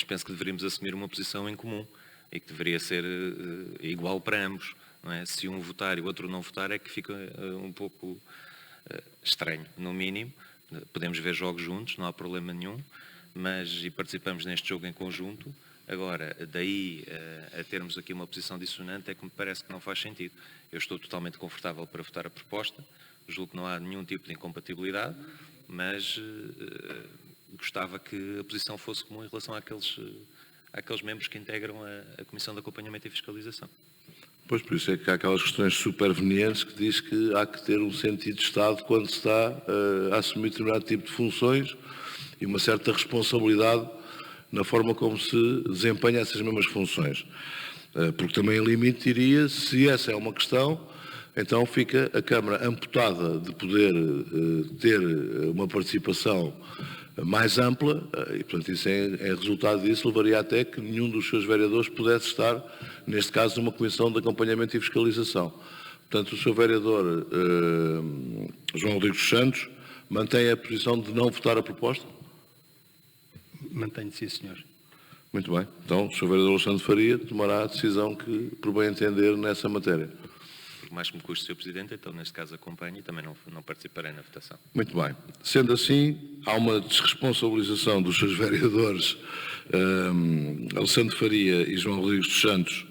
Speaker 10: penso que deveríamos assumir uma posição em comum e que deveria ser igual para ambos. Não é? Se um votar e o outro não votar é que fica um pouco estranho, no mínimo. Podemos ver jogos juntos, não há problema nenhum, e participamos neste jogo em conjunto. Agora, daí a termos aqui uma posição dissonante é que me parece que não faz sentido. Eu estou totalmente confortável para votar a proposta, julgo que não há nenhum tipo de incompatibilidade, mas gostava que a posição fosse comum em relação àqueles membros que integram a Comissão de Acompanhamento e Fiscalização.
Speaker 1: Pois, por isso é que há aquelas questões supervenientes que diz que há que ter um sentido de Estado quando se está a assumir determinado tipo de funções e uma certa responsabilidade na forma como se desempenha essas mesmas funções. Porque também em limite diria, se essa é uma questão, então fica a Câmara amputada de poder ter uma participação mais ampla e, portanto, isso é resultado disso, levaria até que nenhum dos seus vereadores pudesse estar, neste caso, numa comissão de acompanhamento e fiscalização. Portanto, o Sr. Vereador João Rodrigues dos Santos mantém a posição de não votar a proposta?
Speaker 7: Mantenho, sim, senhor.
Speaker 1: Muito bem. Então, o Sr. Vereador Alexandre Faria tomará a decisão que por bem entender nessa matéria.
Speaker 10: Por mais que me custe, Sr. Presidente, então neste caso acompanho e também não participarei na votação.
Speaker 1: Muito bem. Sendo assim, há uma desresponsabilização dos seus vereadores Alexandre Faria e João Rodrigues dos Santos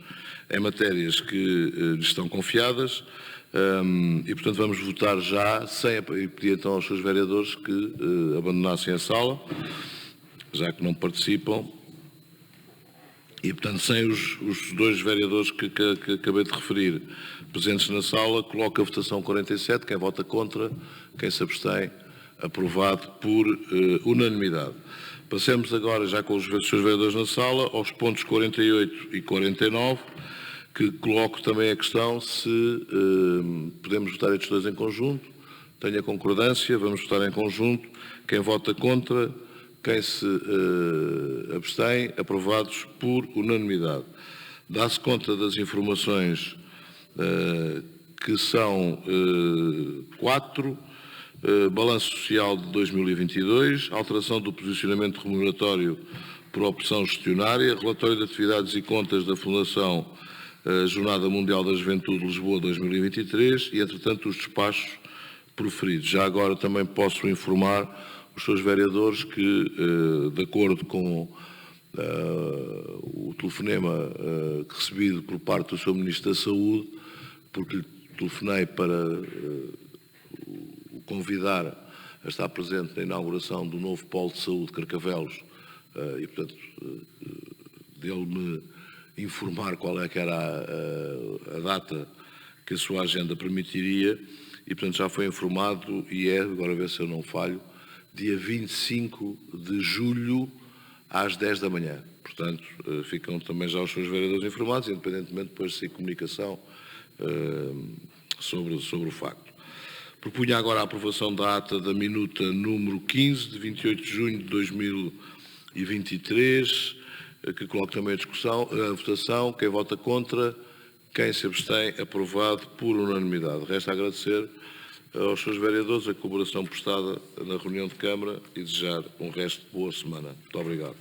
Speaker 1: em matérias que lhes estão confiadas e, portanto, vamos votar já e pedir então aos seus vereadores que abandonassem a sala, já que não participam. E, portanto, sem os dois vereadores que acabei de referir presentes na sala, coloco a votação 47. Quem vota contra, quem se abstém, aprovado por unanimidade. Passemos agora, já com os seus vereadores na sala, aos pontos 48 e 49, que coloco também a questão se podemos votar estes dois em conjunto. Tenho a concordância, vamos votar em conjunto. Quem vota contra, quem se abstém, aprovados por unanimidade. Dá-se conta das informações que são 4, balanço social de 2022, alteração do posicionamento remuneratório por opção gestionária, relatório de atividades e contas da Fundação Jornada Mundial da Juventude Lisboa 2023 e, entretanto, os despachos proferidos. Já agora também posso informar os seus vereadores que, de acordo com o telefonema recebido por parte do Sr. Ministro da Saúde, porque lhe telefonei para o convidar a estar presente na inauguração do novo Polo de Saúde de Carcavelos e, portanto, dele me informar qual é que era a data que a sua agenda permitiria e, portanto, já foi informado e agora a ver se eu não falho, dia 25 de julho, às 10 da manhã. Portanto, ficam também já os seus vereadores informados, independentemente depois de ser comunicação sobre o facto. Propunha agora a aprovação da ata da minuta número 15, de 28 de junho de 2023, que coloco também a votação. Quem vota contra, quem se abstém, aprovado por unanimidade. Resta agradecer aos seus vereadores a colaboração prestada na reunião de Câmara e desejar um resto de boa semana. Muito obrigado.